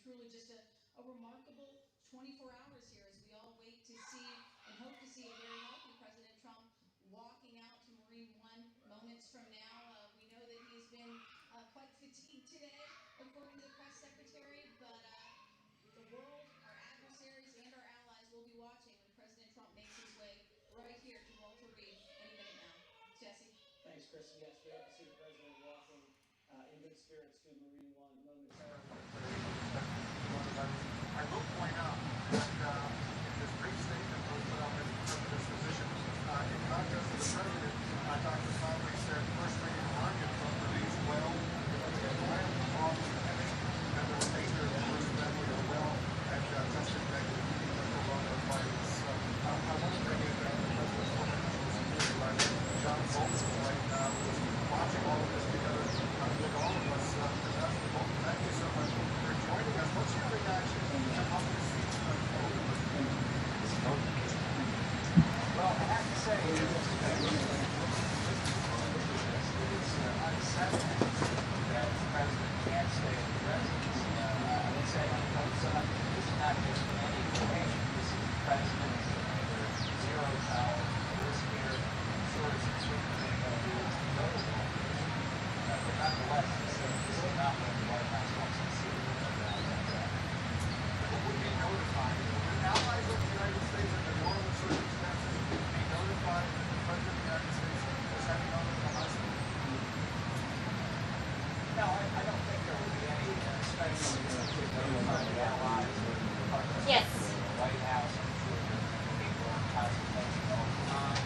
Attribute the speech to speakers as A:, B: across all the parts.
A: truly just a remarkable 24 hours here as we all wait to see and hope to see a very healthy President Trump walking out to Marine One moments from now. We know that he has been quite fatigued today, according to the press secretary, but the world, our adversaries, and our allies will be watching when President Trump makes his way right here to Walter Reed any minute now. Jesse.
B: Thanks, Chris. Yes, we hope to see the president walking in good spirits to Marine One momentarily.
C: I will point out that in this brief statement that was put out by the president's physician, in contrast to the president, Dr. Conley said First Lady Melania Trump remains well, she had mild problems with headache, and the remainder of the first family are well and tested negative for coronavirus. I want to bring in the president's former national security advisor, John Bolton, right now, who is watching all of this together with all of us. Ambassador Bolton, thank you so much for joining us. What's your reaction to how this seems to unfold?
D: Well, I have to say, it's unsettling that the president can't stay in the presidency. I would say on the other side, this is not just any information. This is the president under zero power. This here sort of extremely notable. But nonetheless, this is not what the White House wants to see.
C: Would be notified. Would allies of the United States under normal circumstances be notified that the President of the United States was having on the hospital?
D: No, I don't think there would be any special notify the allies or the Department of
E: Yes.
D: State or the White House. I'm sure there are people in consultation all the time.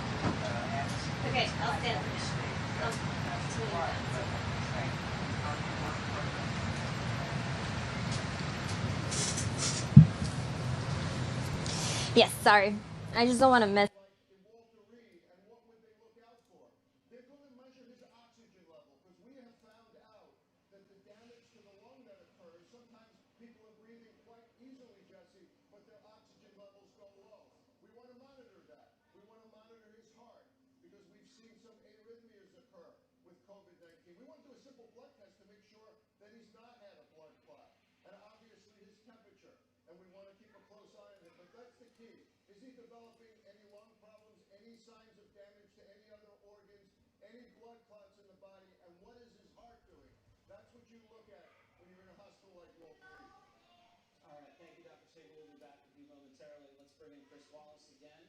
E: Okay, I'll stand.
D: That's required. But I think
E: Yes, sorry. I just don't want to miss.
C: In Walter Reed, and what would they look out for? They're going to measure his oxygen level because we have found out that the damage to the lung that occurs, sometimes people are breathing quite easily, Jesse, but their oxygen levels go low. We want to monitor that. We want to monitor his heart because we've seen some arrhythmias occur with COVID-19. We want to do a simple blood test to make sure that he's not had a blood clot. And obviously his temperature. And we want to keep a close eye on him. But that's the key. Is he developing any lung problems, any signs of damage to any other organs, any blood clots in the body, and what is his heart doing? That's what you look at when you're in a hospital like Walter Reed.
B: All right, thank you, Dr. Sabin. We'll be back with you momentarily. Let's bring in Chris Wallace again.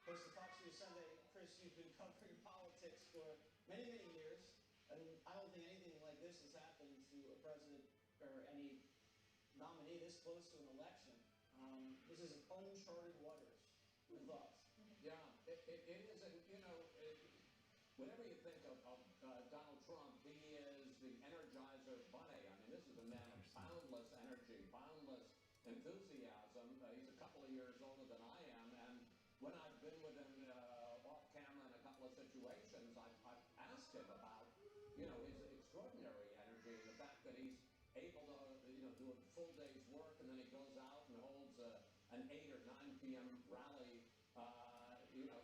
B: Host of Fox News Sunday. Chris, you've been covering politics for many, many years, and I don't think anything like this has happened to a president or any nominee this close to an election. This is uncharted waters. Your thoughts?
F: Yeah, it is, and whenever you think of Donald Trump, he is the Energizer Bunny. I mean, this is a man of boundless energy, boundless enthusiasm. He's a couple of years older than I am, and when I've been with him off camera in a couple of situations, I've asked him about, his extraordinary energy and the fact that he's able to, do a full day's work, and then he goes out and holds an 8 or 9 p.m. rally,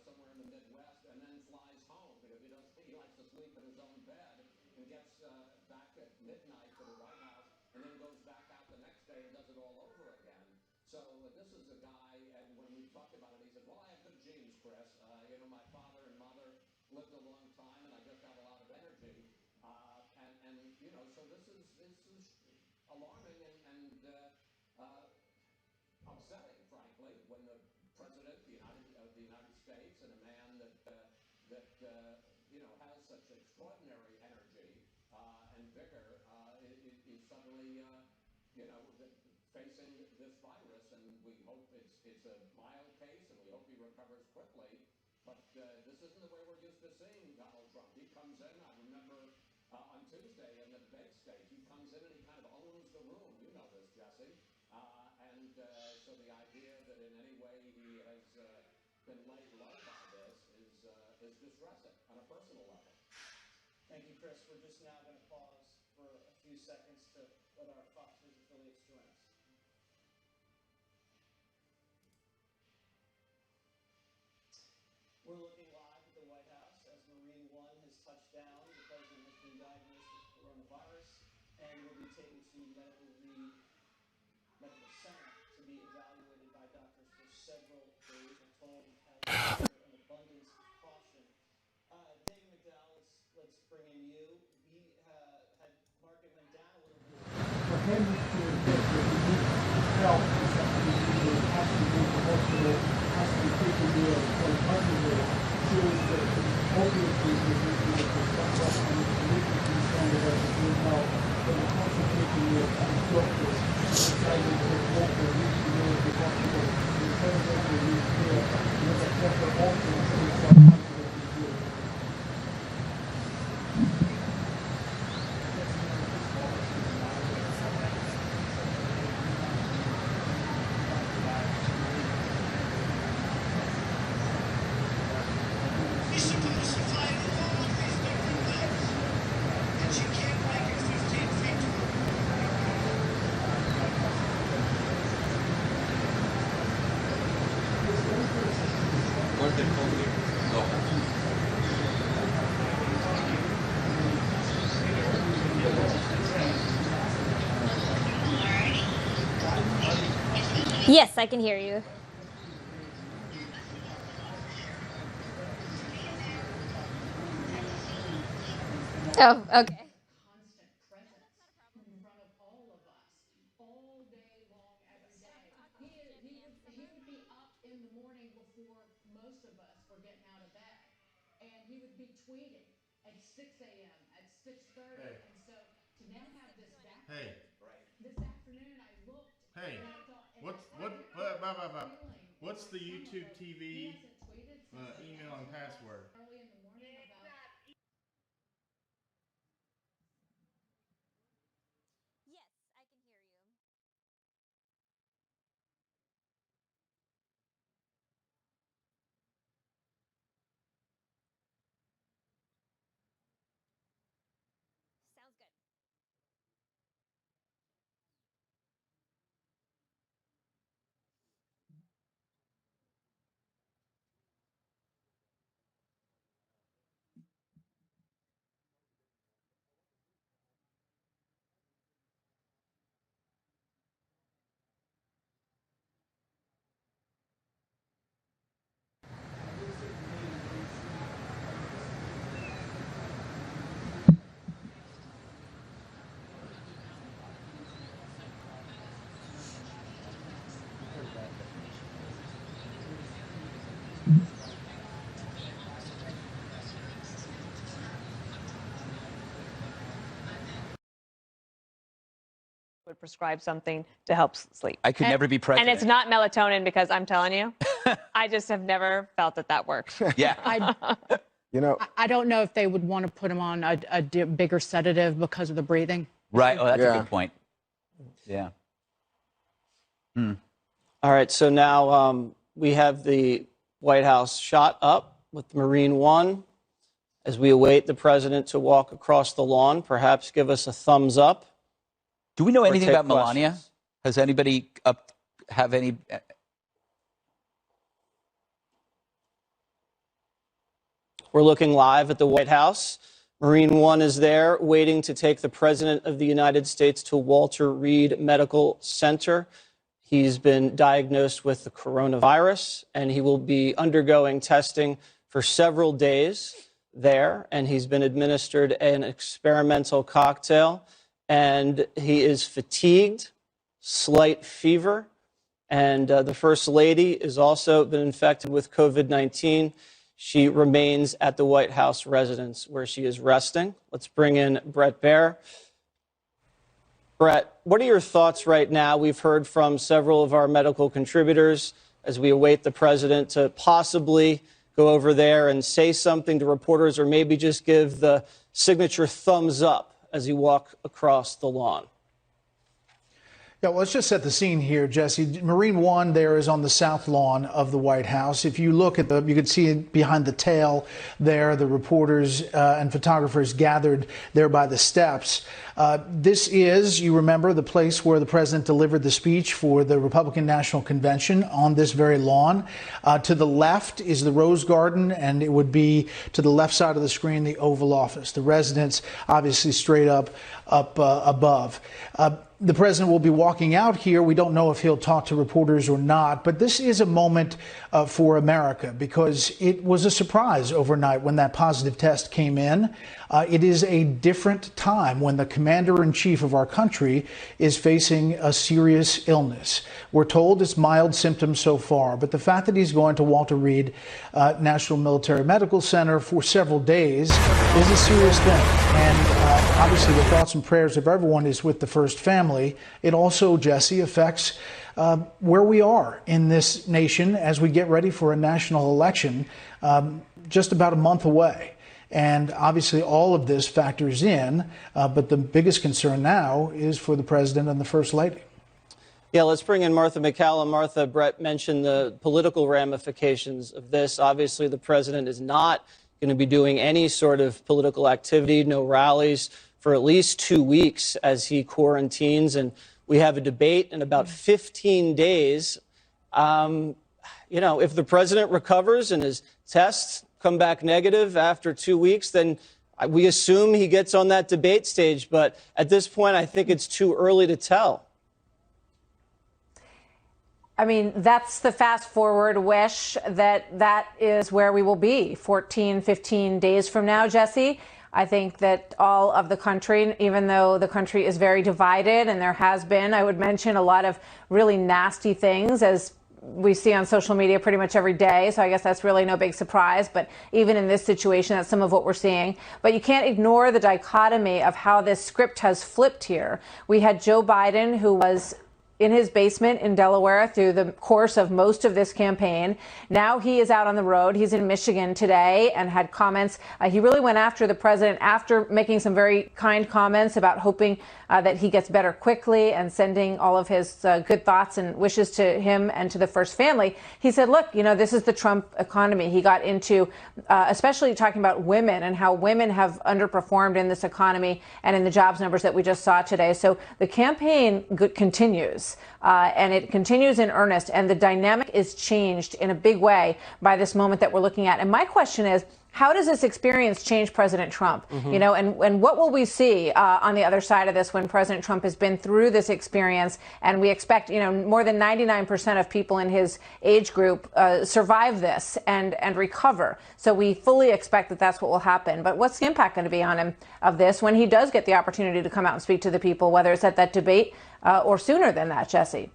F: somewhere in the Midwest, and then flies home because he likes to sleep in his own bed, and gets back at midnight to the White House, and then goes back out the next day and does it all over again. So this is a guy, and when we talked about it, he said, "Well, I have good genes, Chris. My father and mother lived a long time, and I just have a lot of energy." So this is alarming and upsetting, frankly, when the president of the United States, and a man that has such extraordinary energy and vigor, is suddenly facing this virus. And we hope it's a mild case, and we hope he recovers quickly. But this isn't the way we're used to seeing Donald Trump. He comes in. I remember on Tuesday in the debate stage, he comes in and he kind of owns the room. You know this, Jesse. So the idea that in any way he has been laid low by this is distressing on a personal level.
B: Thank you, Chris. We're just now going to pause for a few seconds to let our Fox News affiliates join us. We're looking live at the White House as Marine One has touched down. The president has been diagnosed with coronavirus and will be taken to medical Reed several days. Macron has an abundance of caution. David McDowell, let's bring in you. We had market went down a little bit.
G: For him to admit that he needs help is something he has to do the hospital, has to be taken care of, so ultimately shows that obviously he needs to step up and commitment to the standard of his help, but the consultation with doctors decided that Walker needs to go to the hospital, and the president will be clear, and there's a proper option to do something.
E: Yes, I can hear you. Oh, okay.
A: Constant presence in front of all of us, all day long, every day. He would be up in the morning before most of us were getting out of bed, and he would be tweeting at 6 a.m., at 6:30, and so to now have this back. This afternoon I looked.
H: Hey,
A: and I thought, and
H: what's
A: I started feeling
H: what's the
A: some
H: YouTube
A: of it.
H: TV
A: He hasn't tweeted since the
H: email and password?
A: early in the morning about.
E: Yes, I can hear you. Sounds good.
I: Would prescribe something to help sleep.
J: I could never be president.
I: And it's not melatonin, because I'm telling you, I just have never felt that works.
J: Yeah.
K: You know,
L: I don't know if they would want to put him on a bigger sedative because of the breathing.
J: Right. Oh, that's a
K: Yeah.
J: good point. Yeah.
B: All right, so now we have the White House shot up with Marine One as we await the president to walk across the lawn. Perhaps give us a thumbs up.
J: Do we know
B: or
J: anything
B: take
J: about Melania?
B: questions.
J: Has anybody have any?
B: We're looking live at the White House. Marine One is there waiting to take the President of the United States to Walter Reed Medical Center. He's been diagnosed with the coronavirus, and he will be undergoing testing for several days there. And he's been administered an experimental cocktail, and he is fatigued, slight fever. And the First Lady has also been infected with COVID-19. She remains at the White House residence where she is resting. Let's bring in Bret Baier. Bret, what are your thoughts right now? We've heard from several of our medical contributors as we await the president to possibly go over there and say something to reporters, or maybe just give the signature thumbs up as you walk across the lawn.
M: Yeah, well, let's just set the scene here, Jesse. Marine One there is on the south lawn of the White House. If you look at you can see behind the tail there, the reporters and photographers gathered there by the steps. This is, you remember, the place where the president delivered the speech for the Republican National Convention on this very lawn. To the left is the Rose Garden, and it would be to the left side of the screen, the Oval Office. The residence, obviously, straight up above. the president will be walking out here. We don't know if he'll talk to reporters or not, but this is a moment for America because it was a surprise overnight when that positive test came in. It is a different time when the commander-in-chief of our country is facing a serious illness. We're told it's mild symptoms so far, but the fact that he's going to Walter Reed National Military Medical Center for several days is a serious thing. And obviously the thoughts and prayers of everyone is with the First family. It also, Jesse, affects where we are in this nation as we get ready for a national election just about a month away. And obviously all of this factors in, but the biggest concern now is for the president and the first lady.
B: Yeah, let's bring in Martha MacCallum. Martha, Brett mentioned the political ramifications of this. Obviously, the president is not going to be doing any sort of political activity, no rallies for at least 2 weeks as he quarantines. And we have a debate in about 15 days. You know, if the president recovers and his tests come back negative after 2 weeks, then we assume he gets on that debate stage. But at this point, I think it's too early to tell.
H: I mean, that's the fast forward wish that is where we will be 14, 15 days from now, Jesse. I think that all of the country, even though the country is very divided and there has been, I would mention, a lot of really nasty things as we see on social media pretty much every day. So I guess that's really no big surprise. But even in this situation, that's some of what we're seeing. But you can't ignore the dichotomy of how this script has flipped here. We had Joe Biden, who was in his basement in Delaware through the course of most of this campaign. Now he is out on the road. He's in Michigan today and had comments. He really went after the president after making some very kind comments about hoping that he gets better quickly and sending all of his good thoughts and wishes to him and to the First family. He said, look, you know, this is the Trump economy. He got into especially talking about women and how women have underperformed in this economy and in the jobs numbers that we just saw today. So the campaign continues. And it continues in earnest, and the dynamic is changed in a big way by this moment that we're looking at. And my question is, how does this experience change President Trump? You know, and what will we see on the other side of this when President Trump has been through this experience? And we expect, you know, more than 99% of people in his age group survive this and recover. So we fully expect that that's what will happen. But what's the impact going to be on him of this when he does get the opportunity to come out and speak to the people, whether it's at that debate or sooner than that, Jesse?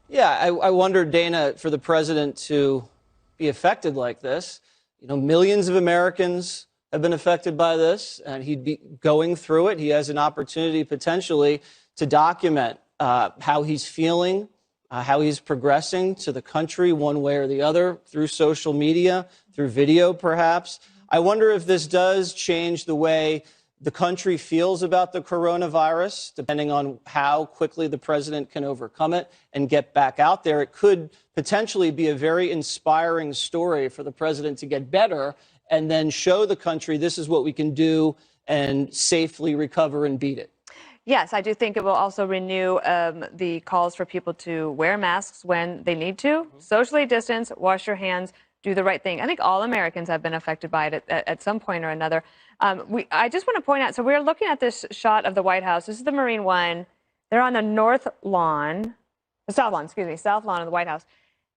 B: Yeah, I wonder, Dana, for the president to be affected like this. You know, millions of Americans have been affected by this, and he'd be going through it. He has an opportunity potentially to document how he's feeling, how he's progressing to the country one way or the other through social media, through video perhaps. I wonder if this does change the way the country feels about the coronavirus, depending on how quickly the president can overcome it and get back out there. It could potentially be a very inspiring story for the president to get better and then show the country this is what we can do and safely recover and beat it.
I: Yes, I do think it will also renew the calls for people to wear masks when they need to, socially distance, wash your hands, do the right thing. I think all Americans have been affected by it at some point or another. I just want to point out, so we're looking at this shot of the White House. This is the Marine One. They're on the north lawn, the south lawn, excuse me, south lawn of the White House.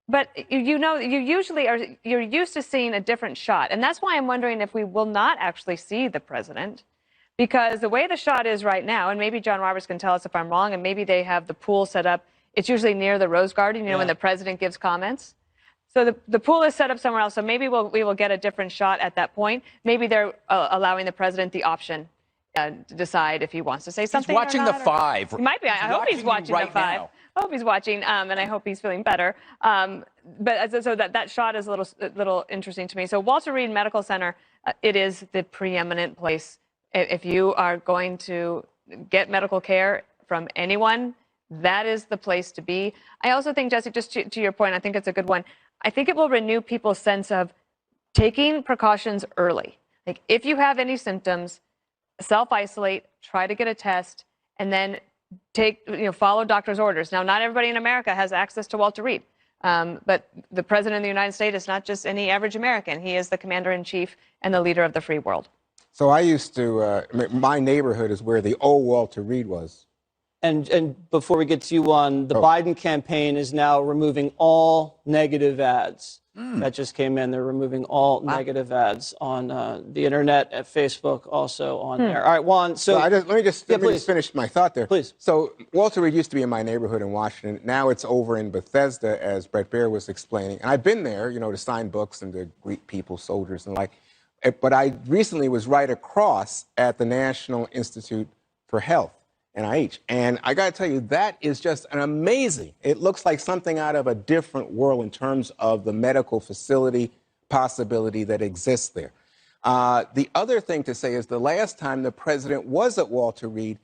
I: But you know, you're used to seeing a different shot. And that's why I'm wondering if we will not actually see the president. Because the way the shot is right now, and maybe John Roberts can tell us if I'm wrong, and maybe they have the pool set up. It's usually near the Rose Garden, you know, when the president gives comments. So the pool is set up somewhere else. So maybe we will get a different shot at that point. Maybe they're allowing the president the option to decide if he wants to say something.
J: He's watching
I: or
J: the
I: not,
J: Five.
I: He might be. I hope he's watching
J: right
I: the Five.
J: now.
I: I hope he's watching, and I hope he's feeling better. But so that shot is a little interesting to me. So Walter Reed Medical Center, it is the preeminent place. If you are going to get medical care from anyone, that is the place to be. I also think, Jesse, just to your point, I think it's a good one. I think it will renew people's sense of taking precautions early. Like if you have any symptoms, self-isolate, try to get a test, and then follow doctor's orders. Now, not everybody in America has access to Walter Reed, but the president of the United States is not just any average American. He is the commander-in-chief and the leader of the free world.
K: So I used to, my neighborhood is where the old Walter Reed was.
B: And before we get to you on, the Biden campaign is now removing all negative ads. That just came in. They're removing all negative ads on the internet, at Facebook, also on there. All right, Juan. So
K: let me just finish my thought there.
B: Please.
K: So Walter Reed used to be in my neighborhood in Washington. Now it's over in Bethesda, as Brett Baer was explaining. And I've been there, to sign books and to greet people, soldiers and the like. But I recently was right across at the National Institute for Health, NIH. And I got to tell you, that is just an amazing, it looks like something out of a different world in terms of the medical facility possibility that exists there. The other thing to say is the last time the president was at Walter Reed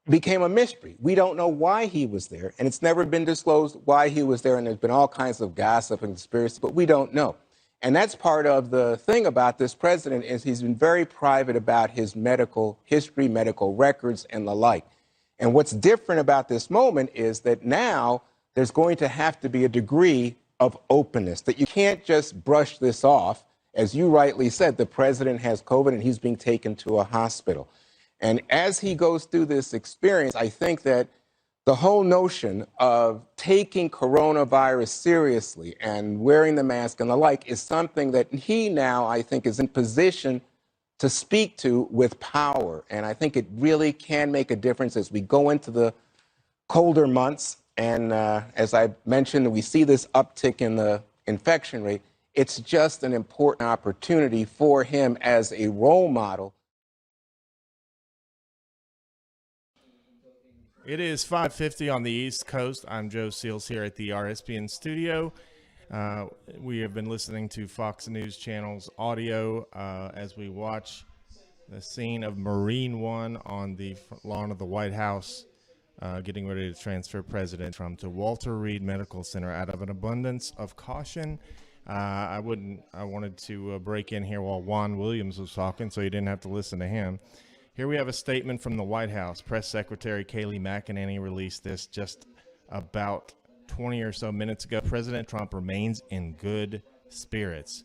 K: became a mystery. We don't know why he was there, and it's never been disclosed why he was there, and there's been all kinds of gossip and conspiracy, but we don't know. And that's part of the thing about this president is he's been very private about his medical history, medical records, and the like. And what's different about this moment is that now there's going to have to be a degree of openness, that you can't just brush this off. As you rightly said, the president has COVID and he's being taken to a hospital. And as he goes through this experience, I think that the whole notion of taking coronavirus seriously and wearing the mask and the like is something that he now, I think, is in position to speak to with power. And I think it really can make a difference as we go into the colder months. And as I mentioned, we see this uptick in the infection rate. It's just an important opportunity for him as a role model.
N: It is 5:50 on the East Coast. I'm Joe Seals here at the RSBN studio. We have been listening to Fox News Channel's audio as we watch the scene of Marine One on the lawn of the White House getting ready to transfer President Trump to Walter Reed Medical Center out of an abundance of caution. I wanted to break in here while Juan Williams was talking so you didn't have to listen to him. Here we have a statement from the White House. Press Secretary Kayleigh McEnany released this just about 20 or so minutes ago. President Trump remains in good spirits,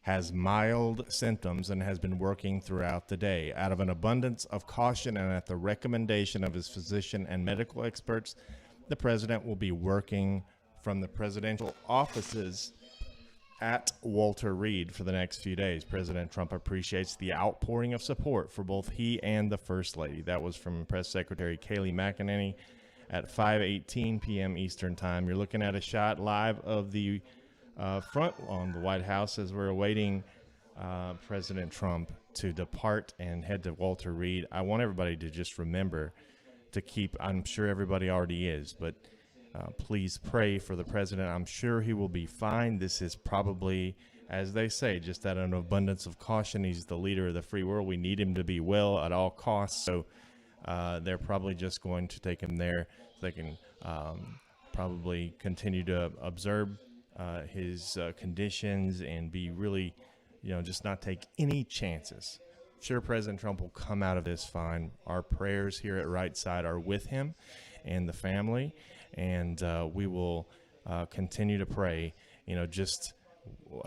N: has mild symptoms, and has been working throughout the day. Out of an abundance of caution and at the recommendation of his physician and medical experts, the president will be working from the presidential offices at Walter Reed for the next few days. President Trump appreciates the outpouring of support for both he and the First Lady. That was from Press Secretary Kayleigh McEnany at 5:18 p.m. Eastern Time. You're looking at a shot live of the front on the White House as we're awaiting President Trump to depart and head to Walter Reed. I want everybody to just remember to keep, I'm sure everybody already is, but please pray for the president. I'm sure he will be fine. This is probably, as they say, just out of an abundance of caution. He's the leader of the free world. We need him to be well at all costs. So they're probably just going to take him there so they can probably continue to observe his conditions and be really, just not take any chances. Sure, President Trump will come out of this fine. Our prayers here at Right Side are with him and the family. And we will continue to pray. Just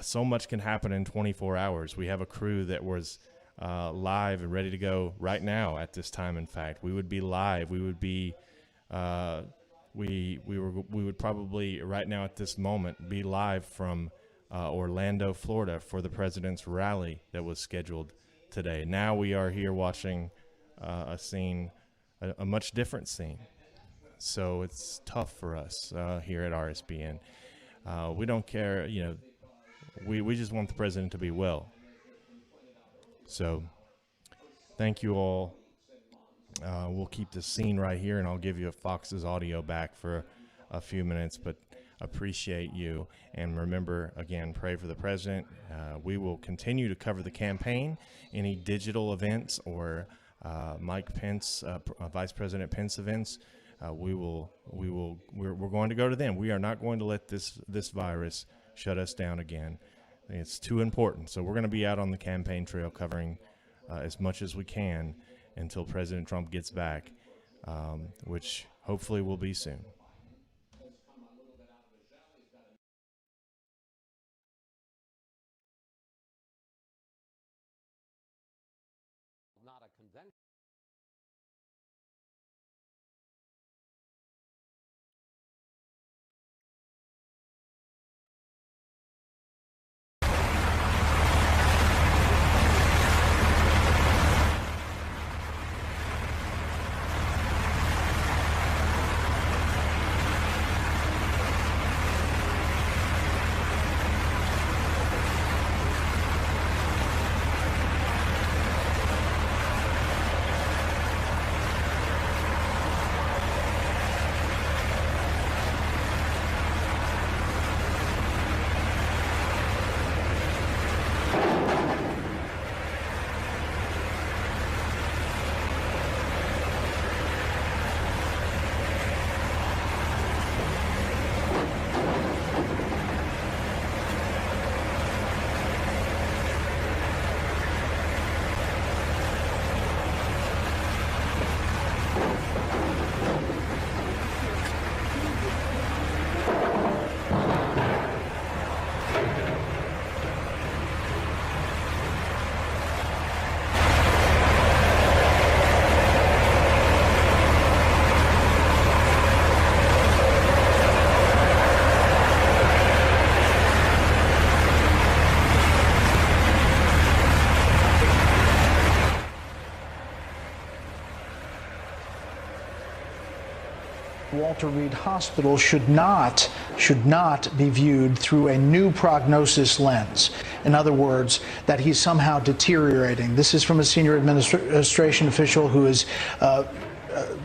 N: so much can happen in 24 hours. We have a crew that was live and ready to go right now at this time. In fact, we would be live. We would be, we would probably right now at this moment be live from Orlando, Florida, for the president's rally that was scheduled today. Now we are here watching a scene, a much different scene. So it's tough for us here at RSBN. We don't care, we just want the president to be well. So thank you all. We'll keep the scene right here, and I'll give you Fox's audio back for a few minutes, but appreciate you. And remember, again, pray for the president. We will continue to cover the campaign, any digital events or Mike Pence, Vice President Pence events. We're going to go to them. We are not going to let this virus shut us down again. It's too important. So we're going to be out on the campaign trail covering as much as we can until President Trump gets back, which hopefully will be soon.
F: Not a convention.
M: Walter Reed Hospital should not be viewed through a new prognosis lens. In other words, that he's somehow deteriorating. This is from a senior administration official who is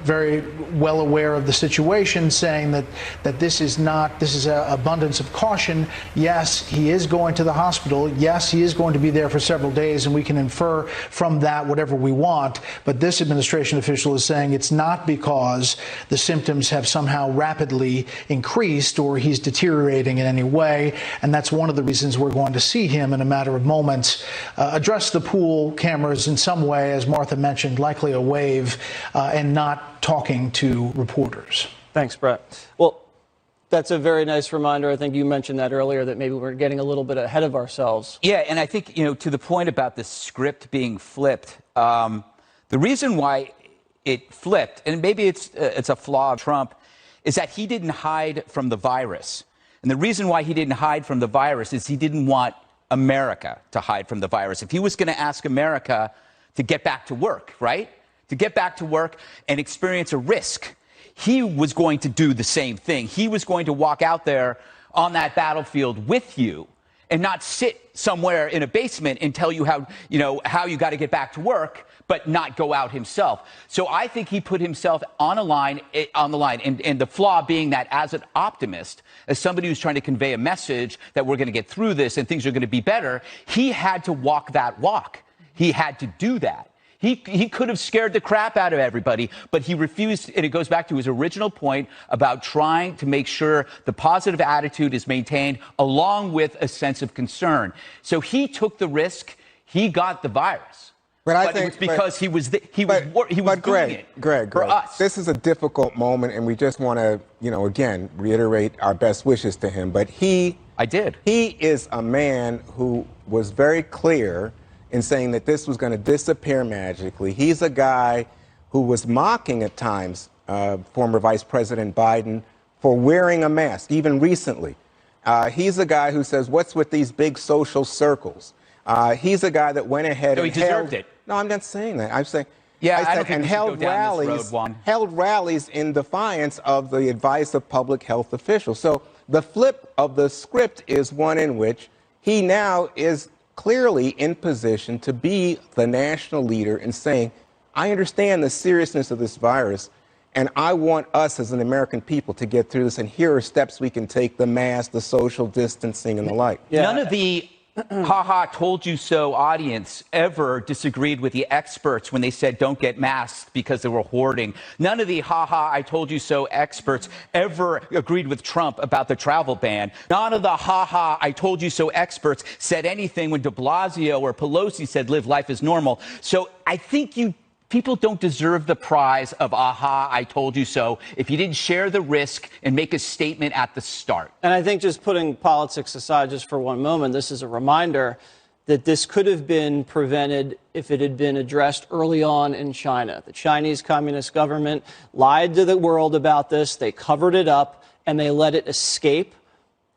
M: very well aware of the situation, saying that this is an abundance of caution. Yes, he is going to the hospital. Yes, he is going to be there for several days, and we can infer from that whatever we want. But this administration official is saying it's not because the symptoms have somehow rapidly increased or he's deteriorating in any way. And that's one of the reasons we're going to see him in a matter of moments address the pool cameras in some way, as Martha mentioned, likely a wave, and not talking to reporters.
O: Thanks, Brett. Well, that's a very nice reminder. I think you mentioned that earlier, that maybe we're getting a little bit ahead of ourselves.
J: Yeah, and I think, to the point about the script being flipped, the reason why it flipped, and maybe it's a flaw of Trump, is that he didn't hide from the virus. And the reason why he didn't hide from the virus is he didn't want America to hide from the virus. If he was going to ask America to get back to work, right? To get back to work and experience a risk, he was going to do the same thing. He was going to walk out there on that battlefield with you and not sit somewhere in a basement and tell you how you got to get back to work, but not go out himself. So I think he put himself on the line, and the flaw being that as an optimist, as somebody who's trying to convey a message that we're going to get through this and things are going to be better, he had to walk that walk. He had to do that. He could have scared the crap out of everybody, but he refused, and it goes back to his original point about trying to make sure the positive attitude is maintained along with a sense of concern. So he took the risk. He got the virus.
K: But I
J: think
K: think
J: it's because he was doing it for us.
K: This is a difficult moment, and we just want to, again, reiterate our best wishes to him. But he is a man who was very clear in saying that this was going to disappear magically. He's a guy who was mocking at times former Vice President Biden for wearing a mask, even recently. He's a guy who says, what's with these big social circles? He's a guy that went ahead and
J: he deserved it.
K: No, I'm not saying that. I'm saying,
J: I don't think
K: and
J: we should
K: held
J: go down this
K: rallies,
J: road, Juan.
K: held rallies in defiance of the advice of public health officials. So the flip of the script is one in which he now is clearly in position to be the national leader in saying, I understand the seriousness of this virus, and I want us as an American people to get through this, and here are steps we can take, the mask, the social distancing, and the like.
J: Yeah. None of the ha-ha, told you so audience ever disagreed with the experts when they said don't get masked because they were hoarding. None of the ha-ha, I told you so experts ever agreed with Trump about the travel ban. None of the ha-ha, I told you so experts said anything when de Blasio or Pelosi said live life as normal. So I think people don't deserve the prize of aha, I told you so, if you didn't share the risk and make a statement at the start.
O: And I think, just putting politics aside just for one moment, this is a reminder that this could have been prevented if it had been addressed early on in China. The Chinese Communist government lied to the world about this. They covered it up and they let it escape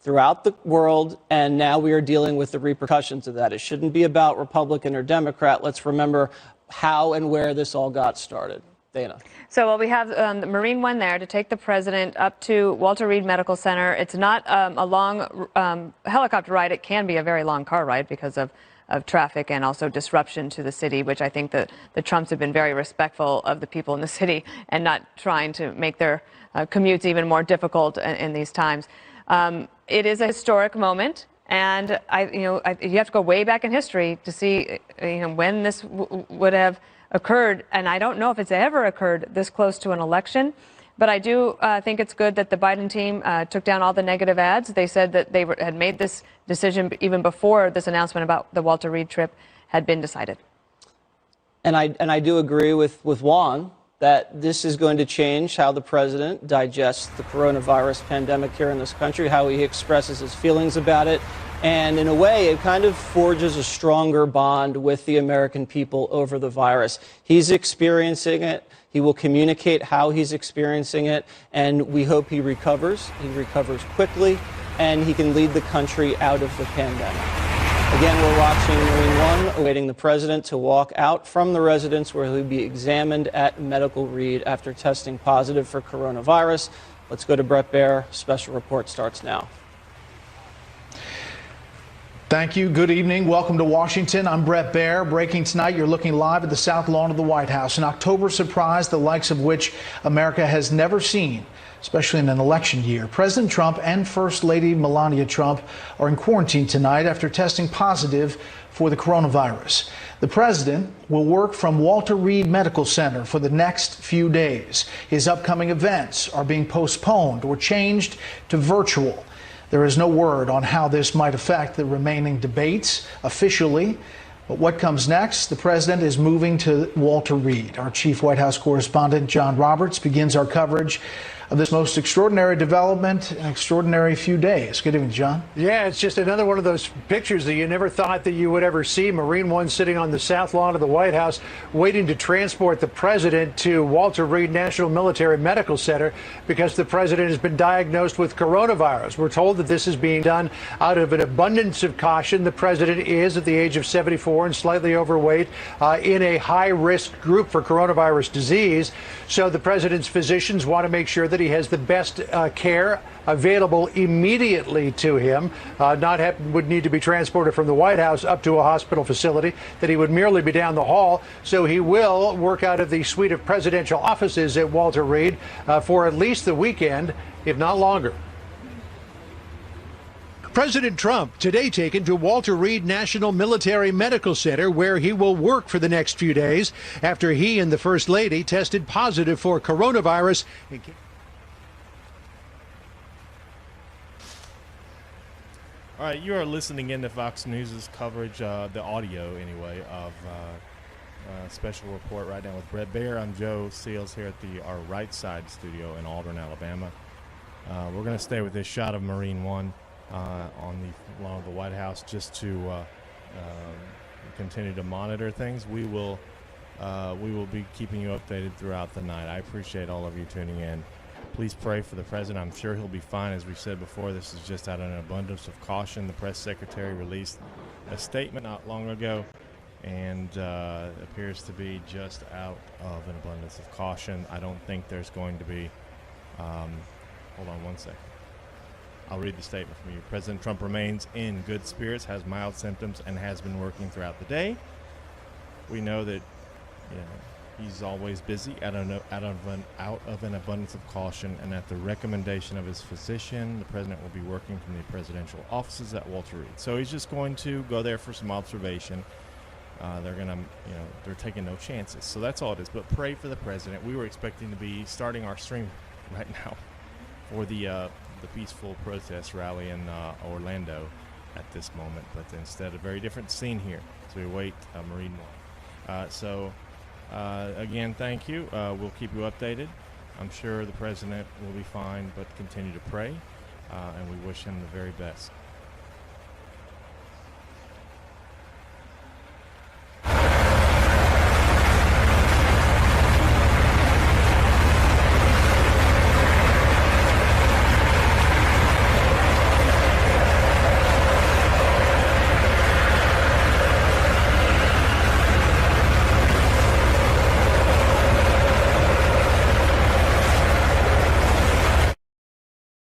O: throughout the world, and now we are dealing with the repercussions of that. It shouldn't be about Republican or Democrat. Let's remember how and where this all got started. Dana.
I: So we have the Marine One there to take the president up to Walter Reed Medical Center. It's not a long helicopter ride. It can be a very long car ride because of traffic and also disruption to the city, which I think the Trumps have been very respectful of the people in the city and not trying to make their commutes even more difficult in these times. It is a historic moment. And you have to go way back in history to see, when this would have occurred. And I don't know if it's ever occurred this close to an election. But I do think it's good that the Biden team took down all the negative ads. They said that they had made this decision even before this announcement about the Walter Reed trip had been decided.
O: And I do agree with Juan that this is going to change how the president digests the coronavirus pandemic here in this country, how he expresses his feelings about it. And in a way, it kind of forges a stronger bond with the American people over the virus. He's experiencing it. He will communicate how he's experiencing it. And we hope he recovers. He recovers quickly, and he can lead the country out of the pandemic. Again, we're watching Marine One, awaiting the president to walk out from the residence where he'll be examined at Medical Read after testing positive for coronavirus. Let's go to Brett Baer. Special report starts now.
M: Thank you. Good evening. Welcome to Washington. I'm Brett Baer. Breaking tonight, you're looking live at the South Lawn of the White House. An October surprise, the likes of which America has never seen, especially in an election year. President Trump and First Lady Melania Trump are in quarantine tonight after testing positive for the coronavirus. The president will work from Walter Reed Medical Center for the next few days. His upcoming events are being postponed or changed to virtual. There is no word on how this might affect the remaining debates officially. But what comes next? The president is moving to Walter Reed. Our chief White House correspondent, John Roberts, begins our coverage of this most extraordinary development in an extraordinary few days. Good evening, John.
P: Yeah, it's just another one of those pictures that you never thought that you would ever see. Marine One sitting on the South Lawn of the White House waiting to transport the president to Walter Reed National Military Medical Center because the president has been diagnosed with coronavirus. We're told that this is being done out of an abundance of caution. The president is, at the age of 74 and slightly overweight, in a high-risk group for coronavirus disease. So the president's physicians want to make sure that he has the best care available immediately to him, would need to be transported from the White House up to a hospital facility, that he would merely be down the hall. So he will work out of the suite of presidential offices at Walter Reed for at least the weekend, if not longer. President Trump today taken to Walter Reed National Military Medical Center, where he will work for the next few days after he and the First Lady tested positive for coronavirus.
N: All right, you are listening in to Fox News' coverage, the audio anyway, of special report right now with Brett Baer. I'm Joe Seals here at our right side studio in Auburn, Alabama. We're going to stay with this shot of Marine One on the lawn of the White House just to continue to monitor things. We will be keeping you updated throughout the night. I appreciate all of you tuning in. Please pray for the president. I'm sure he'll be fine. As we said before, this is just out of an abundance of caution. The press secretary released a statement not long ago, and appears to be just out of an abundance of caution. I don't think there's going to be hold on one second. I'll read the statement from you. President Trump remains in good spirits, has mild symptoms, and has been working throughout the day. We know that he's always busy out of an abundance of caution, and at the recommendation of his physician, the president will be working from the presidential offices at Walter Reed. So he's just going to go there for some observation. They're taking no chances. So that's all it is. But pray for the president. We were expecting to be starting our stream right now for the peaceful protest rally in Orlando at this moment, but instead a very different scene here. So we wait Marine One. Again, thank you. We'll keep you updated. I'm sure the president will be fine, but continue to pray, and we wish him the very best.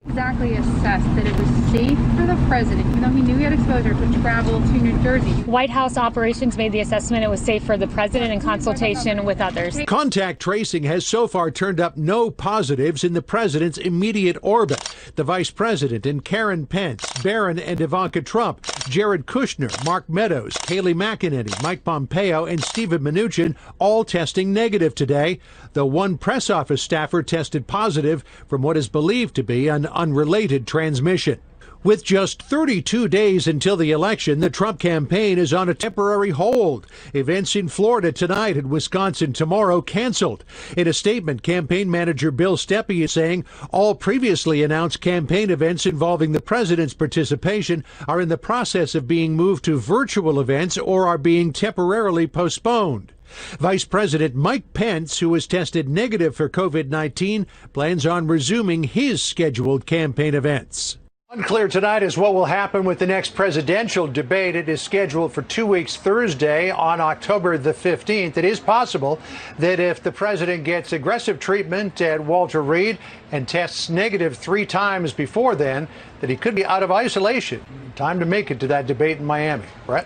Q: Exactly assessed that it was safe for the president, even though he knew he had exposure, to travel to New Jersey.
R: White House operations made the assessment it was safe for the president in consultation with others.
P: Contact tracing has so far turned up no positives in the president's immediate orbit. The vice president and Karen Pence, Barron and Ivanka Trump, Jared Kushner, Mark Meadows, Kayleigh McEnany, Mike Pompeo, and Steven Mnuchin all testing negative today, though one press office staffer tested positive from what is believed to be an unrelated transmission. With just 32 days until the election, the Trump campaign is on a temporary hold. Events in Florida tonight and Wisconsin tomorrow canceled. In a statement, campaign manager Bill Steppe is saying all previously announced campaign events involving the president's participation are in the process of being moved to virtual events or are being temporarily postponed. Vice President Mike Pence, who has tested negative for COVID-19, plans on resuming his scheduled campaign events. Unclear tonight is what will happen with the next presidential debate. It is scheduled for 2 weeks Thursday on October the 15th. It is possible that if the president gets aggressive treatment at Walter Reed and tests negative 3 times before then, that he could be out of isolation. Time to make it to that debate in Miami. Brett?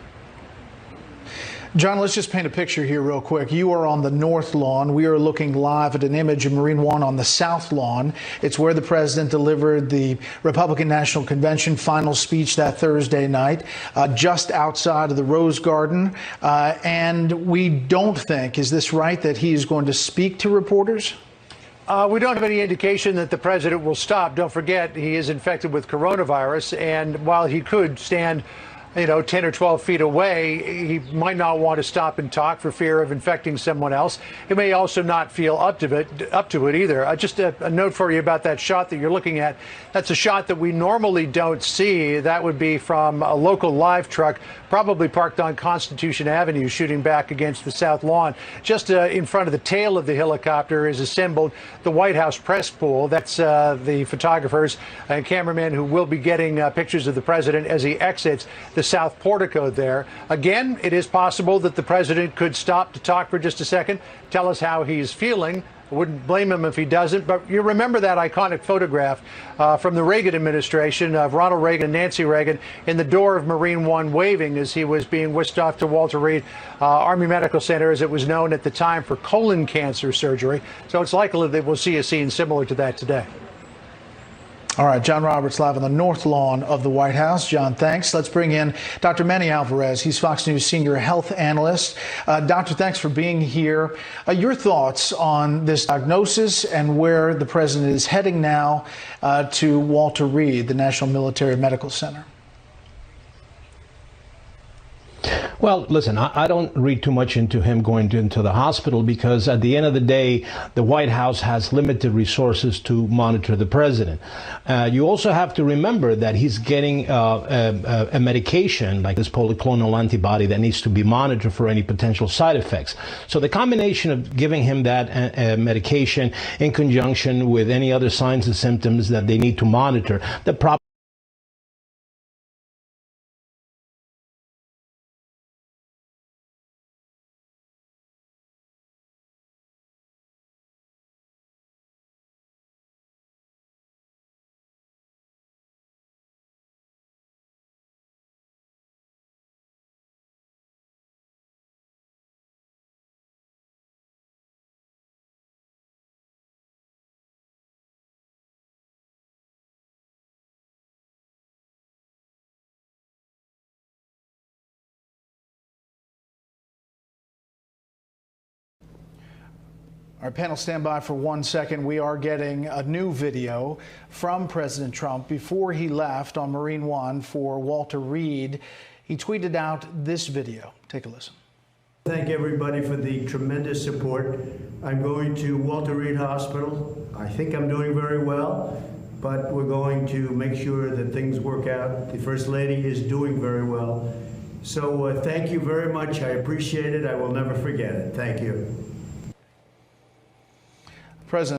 M: John, let's just paint a picture here real quick. You are on the north lawn. We are looking live at an image of Marine One on the south lawn. It's where the president delivered the Republican National Convention final speech that Thursday night, just outside of the Rose Garden. And we don't think, is this right, that he is going to speak to reporters?
P: We don't have any indication that the president will stop. Don't forget, he is infected with coronavirus, and while he could stand 10 or 12 feet away, he might not want to stop and talk for fear of infecting someone else. He may also not feel up to it either. Just a note for you about that shot that you're looking at. That's a shot that we normally don't see. That would be from a local live truck, probably parked on Constitution Avenue, shooting back against the south lawn. Just in front of the tail of the helicopter is assembled the White House press pool. That's the photographers and cameramen who will be getting pictures of the president as he exits the south portico there. Again, it is possible that the president could stop to talk for just a second, tell us how he's feeling. I wouldn't blame him if he doesn't, but you remember that iconic photograph from the Reagan administration of Ronald Reagan and Nancy Reagan in the door of Marine One waving as he was being whisked off to Walter Reed Army Medical Center, as it was known at the time, for colon cancer surgery. So it's likely that we'll see a scene similar to that today.
M: All right, John Roberts live on the north lawn of the White House. John, thanks. Let's bring in Dr. Manny Alvarez. He's Fox News senior health analyst. Doctor, thanks for being here. Your thoughts on this diagnosis and where the president is heading now to Walter Reed, the National Military Medical Center?
S: Well, listen, I don't read too much into him going into the hospital, because at the end of the day, the White House has limited resources to monitor the president. You also have to remember that he's getting a medication like this polyclonal antibody that needs to be monitored for any potential side effects. So the combination of giving him that medication in conjunction with any other signs and symptoms that they need to monitor, the proper
M: Our panel, stand by for 1 second. We are getting a new video from President Trump before he left on Marine One for Walter Reed. He tweeted out this video. Take a listen.
T: Thank everybody for the tremendous support. I'm going to Walter Reed Hospital. I think I'm doing very well, but we're going to make sure that things work out. The First Lady is doing very well. So thank you very much. I appreciate it. I will never forget it. Thank you.
M: President.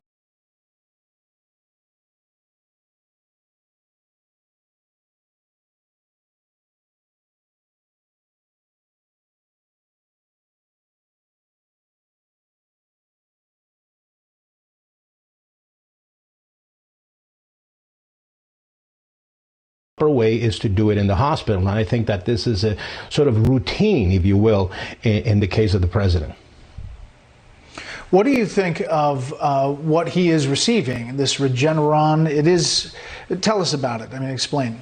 S: way is to do it in the hospital. And I think that this is a sort of routine, if you will, in the case of the president.
M: What do you think of what he is receiving, this Regeneron? Tell us about it. I mean, explain.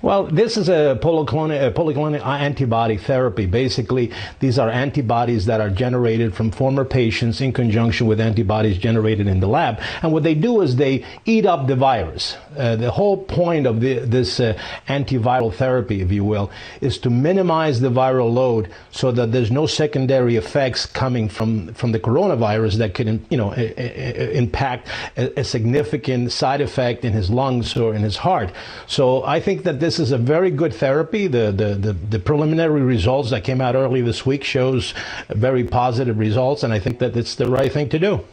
S: Well, this is a polyclonal antibody therapy. Basically, these are antibodies that are generated from former patients in conjunction with antibodies generated in the lab. And what they do is they eat up the virus. The whole point of this antiviral therapy, if you will, is to minimize the viral load so that there's no secondary effects coming from the coronavirus that could, impact a significant side effect in his lungs or in his heart. So I think that this is a very good therapy. The preliminary results that came out early this week shows very positive results, and I think that it's the right thing to do.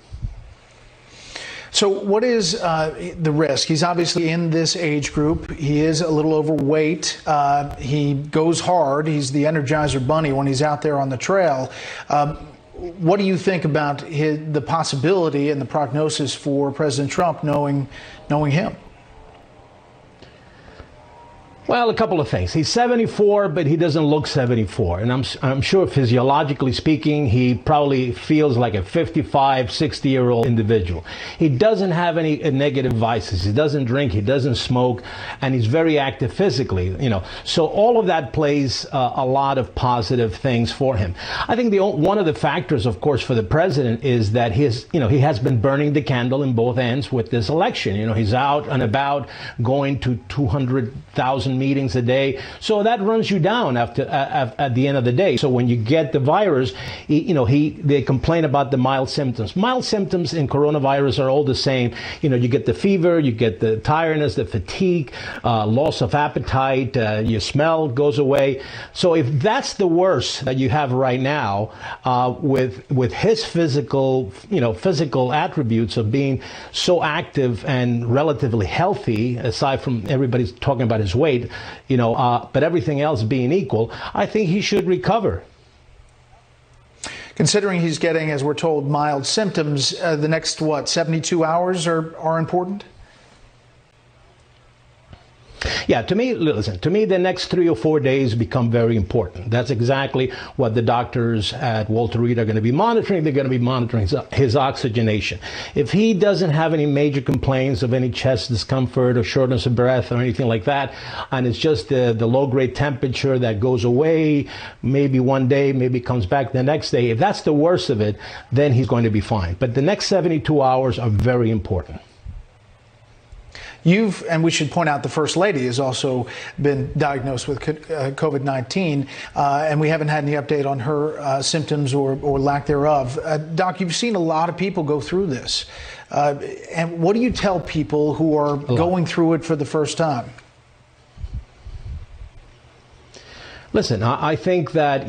M: So what is the risk? He's obviously in this age group. He is a little overweight. He goes hard. He's the Energizer Bunny when he's out there on the trail. What do you think about the possibility and the prognosis for President Trump knowing him?
S: Well, a couple of things. He's 74, but he doesn't look 74. And I'm sure physiologically speaking, he probably feels like a 55, 60-year-old individual. He doesn't have any negative vices. He doesn't drink, he doesn't smoke, and he's very active physically, So all of that plays a lot of positive things for him. I think one of the factors, of course, for the president is that he has been burning the candle in both ends with this election. He's out and about going to 200,000 meetings a day, so that runs you down at the end of the day. So when you get the virus, they complain about the mild symptoms. Mild symptoms in coronavirus are all the same. You get the fever, you get the tiredness, the fatigue, loss of appetite, your smell goes away. So if that's the worst that you have right now, with his physical attributes of being so active and relatively healthy, aside from everybody's talking about his weight, but everything else being equal, I think he should recover.
M: Considering he's getting, as we're told, mild symptoms, the next, 72 hours are important?
S: Yeah, to me, the next 3 or 4 days become very important. That's exactly what the doctors at Walter Reed are going to be monitoring. They're going to be monitoring his oxygenation. If he doesn't have any major complaints of any chest discomfort or shortness of breath or anything like that, and it's just the low-grade temperature that goes away, maybe one day, maybe comes back the next day, if that's the worst of it, then he's going to be fine. But the next 72 hours are very important.
M: And we should point out the First Lady has also been diagnosed with COVID-19, and we haven't had any update on her symptoms or lack thereof. Doc, you've seen a lot of people go through this. And what do you tell people who are going through it for the first time?
S: Listen, I think that,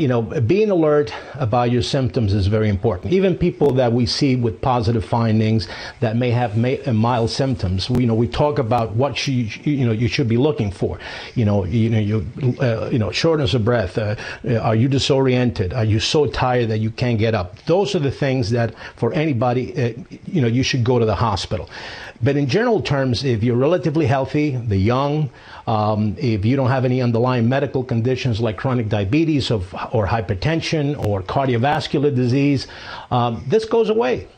S: being alert about your symptoms is very important. Even people that we see with positive findings that may have mild symptoms, we talk about what you should be looking for. Shortness of breath. Are you disoriented? Are you so tired that you can't get up? Those are the things that for anybody, you should go to the hospital. But in general terms, if you're relatively healthy, the young, if you don't have any underlying medical conditions like chronic diabetes or hypertension or cardiovascular disease, this goes away.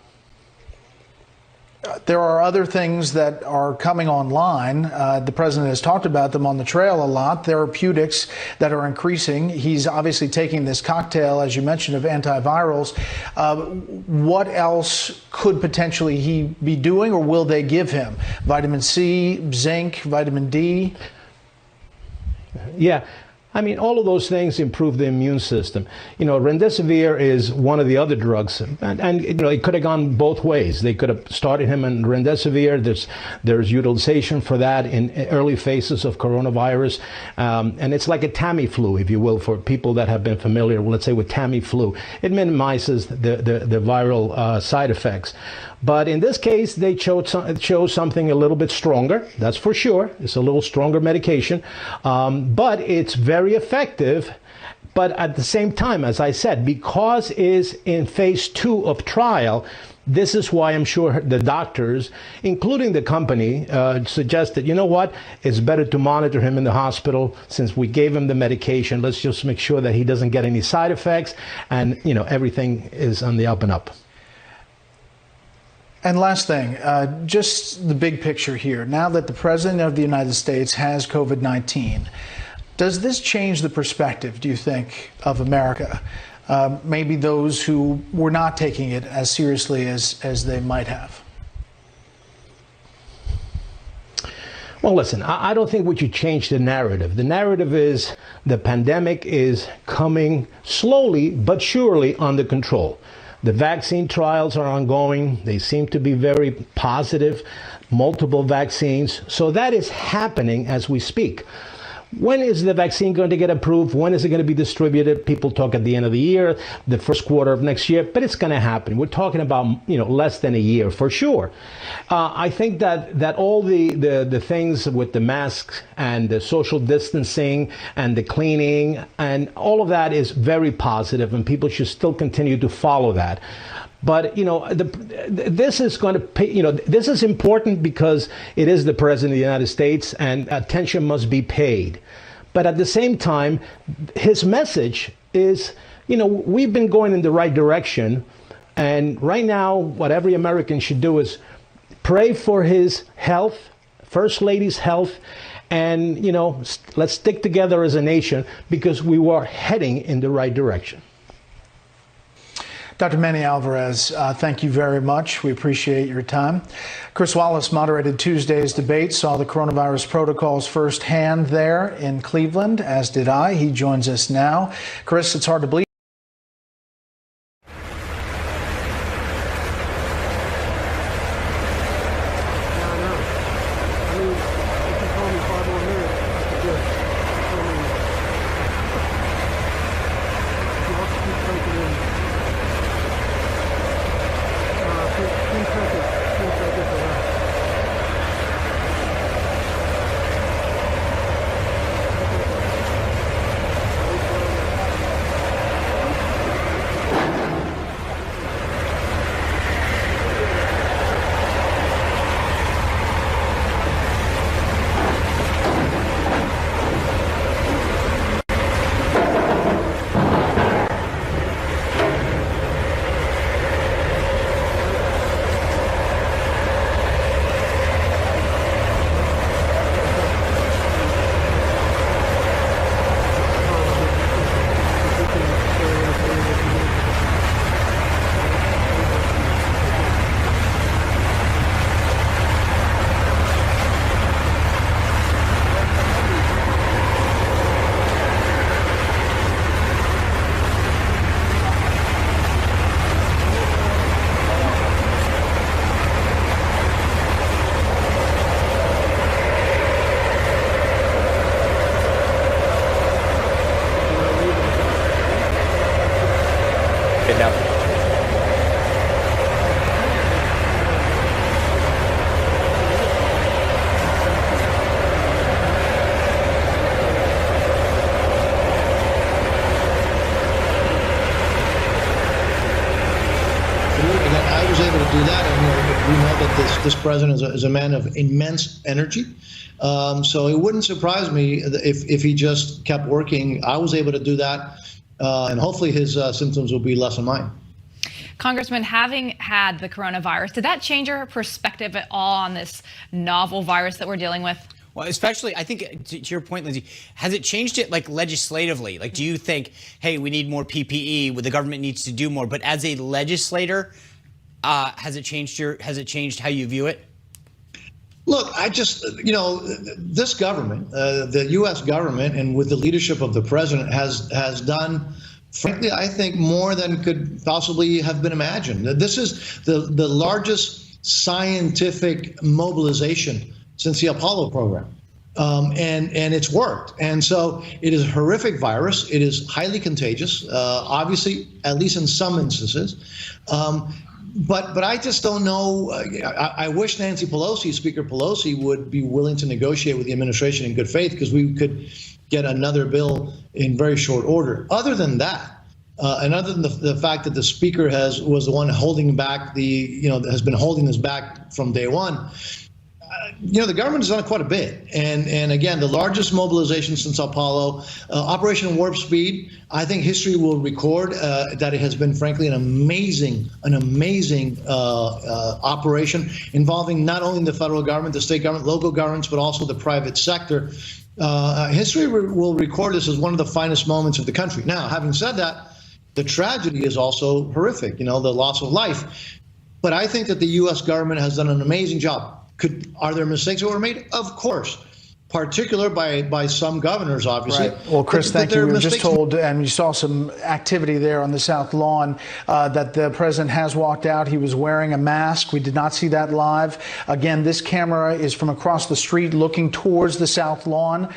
M: There are other things that are coming online. The president has talked about them on the trail a lot. Therapeutics that are increasing. He's obviously taking this cocktail, as you mentioned, of antivirals. What else could potentially he be doing, or will they give him? Vitamin C, zinc, vitamin D?
S: Yeah. I mean, all of those things improve the immune system. Remdesivir is one of the other drugs, and it could have gone both ways. They could have started him on Remdesivir. There's utilization for that in early phases of coronavirus, and it's like a Tamiflu, if you will, for people that have been familiar, let's say, with Tamiflu. It minimizes the viral side effects. But in this case, they chose something a little bit stronger. That's for sure. It's a little stronger medication, but it's very effective. But at the same time, as I said, because it's in phase 2 of trial, this is why I'm sure the doctors, including the company, suggested, it's better to monitor him in the hospital since we gave him the medication. Let's just make sure that he doesn't get any side effects and, everything is on the up and up.
M: And last thing, just the big picture here. Now that the President of the United States has COVID-19, does this change the perspective, do you think, of America? Maybe those who were not taking it as seriously as they might have?
S: Well, listen, I don't think we should change the narrative. The narrative is the pandemic is coming slowly but surely under control. The vaccine trials are ongoing. They seem to be very positive, multiple vaccines. So that is happening as we speak. when is the vaccine going to get approved? When is it going to be distributed? People talk at the end of the year, the first quarter of next year, but it's going to happen. We're talking about, less than a year for sure. I think that all the things with the masks and the social distancing and the cleaning and all of that is very positive, and people should still continue to follow that. But, this is going to pay, this is important because it is the President of the United States and attention must be paid. But at the same time, his message is, we've been going in the right direction. And right now, what every American should do is pray for his health, First Lady's health, and, let's stick together as a nation because we were heading in the right direction.
M: Dr. Manny Alvarez, thank you very much. We appreciate your time. Chris Wallace moderated Tuesday's debate, saw the coronavirus protocols firsthand there in Cleveland, as did I. He joins us now. Chris, it's hard to believe.
U: This president is a man of immense energy. So it wouldn't surprise me if he just kept working. I was able to do that, and hopefully his symptoms will be less than mine.
V: Congressman, having had the coronavirus, did that change your perspective at all on this novel virus that we're dealing with?
W: Well, especially, I think, to your point, Lindsay, has it changed it, legislatively? Do you think, hey, we need more PPE, the government needs to do more, but as a legislator, has it changed how you view it?
U: Look, this government, the U.S. government, and with the leadership of the president, has done, frankly, I think, more than could possibly have been imagined. This is the largest scientific mobilization since the Apollo program. And it's worked. And so it is a horrific virus. It is highly contagious, obviously, at least in some instances. But I just don't know. I wish Nancy Pelosi, Speaker Pelosi, would be willing to negotiate with the administration in good faith, because we could get another bill in very short order. Other than that, and other than the fact that the Speaker was the one holding back has been holding this back from day one, the government has done quite a bit. And again, the largest mobilization since Apollo, Operation Warp Speed, I think history will record that it has been, frankly, an amazing operation involving not only the federal government, the state government, local governments, but also the private sector. History will record this as one of the finest moments of the country. Now, having said that, the tragedy is also horrific, the loss of life. But I think that the U.S. government has done an amazing job. Are there mistakes that were made? Of course. particular by some governors, obviously.
M: Right. Well, Chris, thank you. We were just told, and you saw some activity there on the South Lawn, that the president has walked out. He was wearing a mask. We did not see that live. Again, this camera is from across the street looking towards the South Lawn.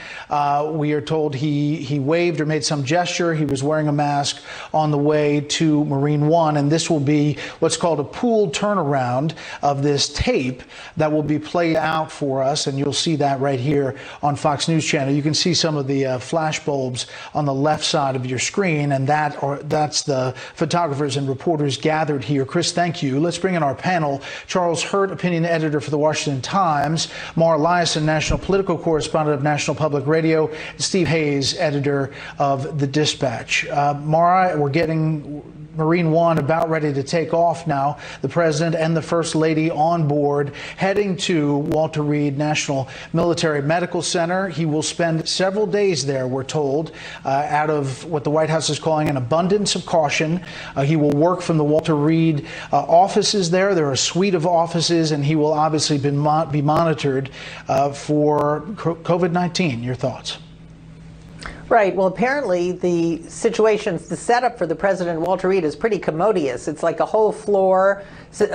M: We are told he waved or made some gesture. He was wearing a mask on the way to Marine One, and this will be what's called a pooled turnaround of this tape that will be played out for us, and you'll see that right here on Fox News Channel. You can see some of the flash bulbs on the left side of your screen, and that's the photographers and reporters gathered here. Chris, thank you. Let's bring in our panel. Charles Hurt, opinion editor for the Washington Times, Mara Liasson, national political correspondent of National Public Radio, and Steve Hayes, editor of The Dispatch. Mara, we're getting Marine One about ready to take off now. The president and the first lady on board, heading to Walter Reed National Military Medical Center. He will spend several days there, we're told, out of what the White House is calling an abundance of caution. He will work from the Walter Reed offices there. There are a suite of offices, and he will obviously be monitored for COVID-19. Your thoughts?
C: Right. Well, apparently the setup for the president, Walter Reed, is pretty commodious. It's like a whole floor,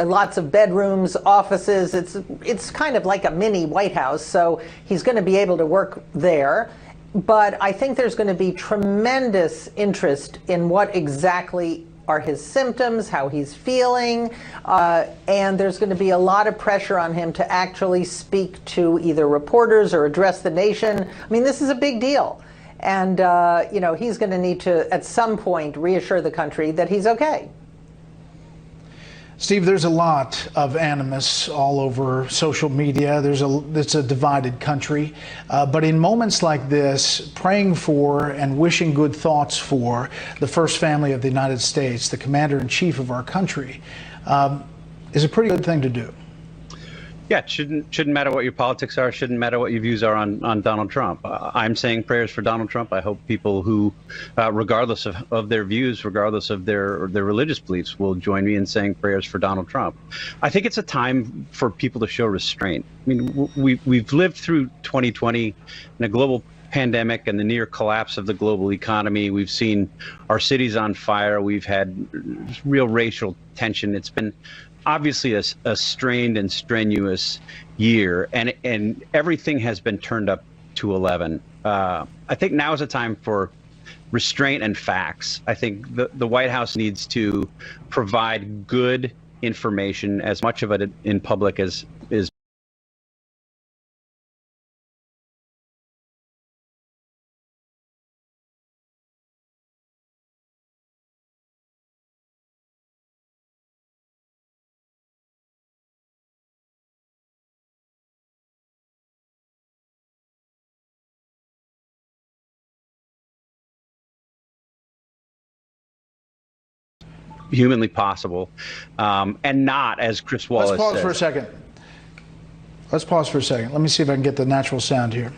C: lots of bedrooms, offices. It's kind of like a mini White House. So he's going to be able to work there. But I think there's going to be tremendous interest in what exactly are his symptoms, how he's feeling, and there's going to be a lot of pressure on him to actually speak to either reporters or address the nation. I mean, this is a big deal. And, he's going to need to, at some point, reassure the country that he's okay.
M: Steve, there's a lot of animus all over social media. It's a divided country. But in moments like this, praying for and wishing good thoughts for the first family of the United States, the commander-in-chief of our country, is a pretty good thing to do.
D: Yeah, it shouldn't matter what your politics are. Shouldn't matter what your views are on Donald Trump. I'm saying prayers for Donald Trump. I hope people who, regardless of their views, regardless of their religious beliefs, will join me in saying prayers for Donald Trump. I think it's a time for people to show restraint. I mean, we've lived through 2020 in a global pandemic and the near collapse of the global economy. We've seen our cities on fire. We've had real racial tension. It's been obviously a strained and strenuous year, and everything has been turned up to 11. I think now is a time for restraint and facts. I think the White House needs to provide good information, as much of it in public as is. Humanly possible, and not, as Chris Wallace said.
M: Let's pause for a second. Let's pause for a second. Let me see if I can get the natural sound here.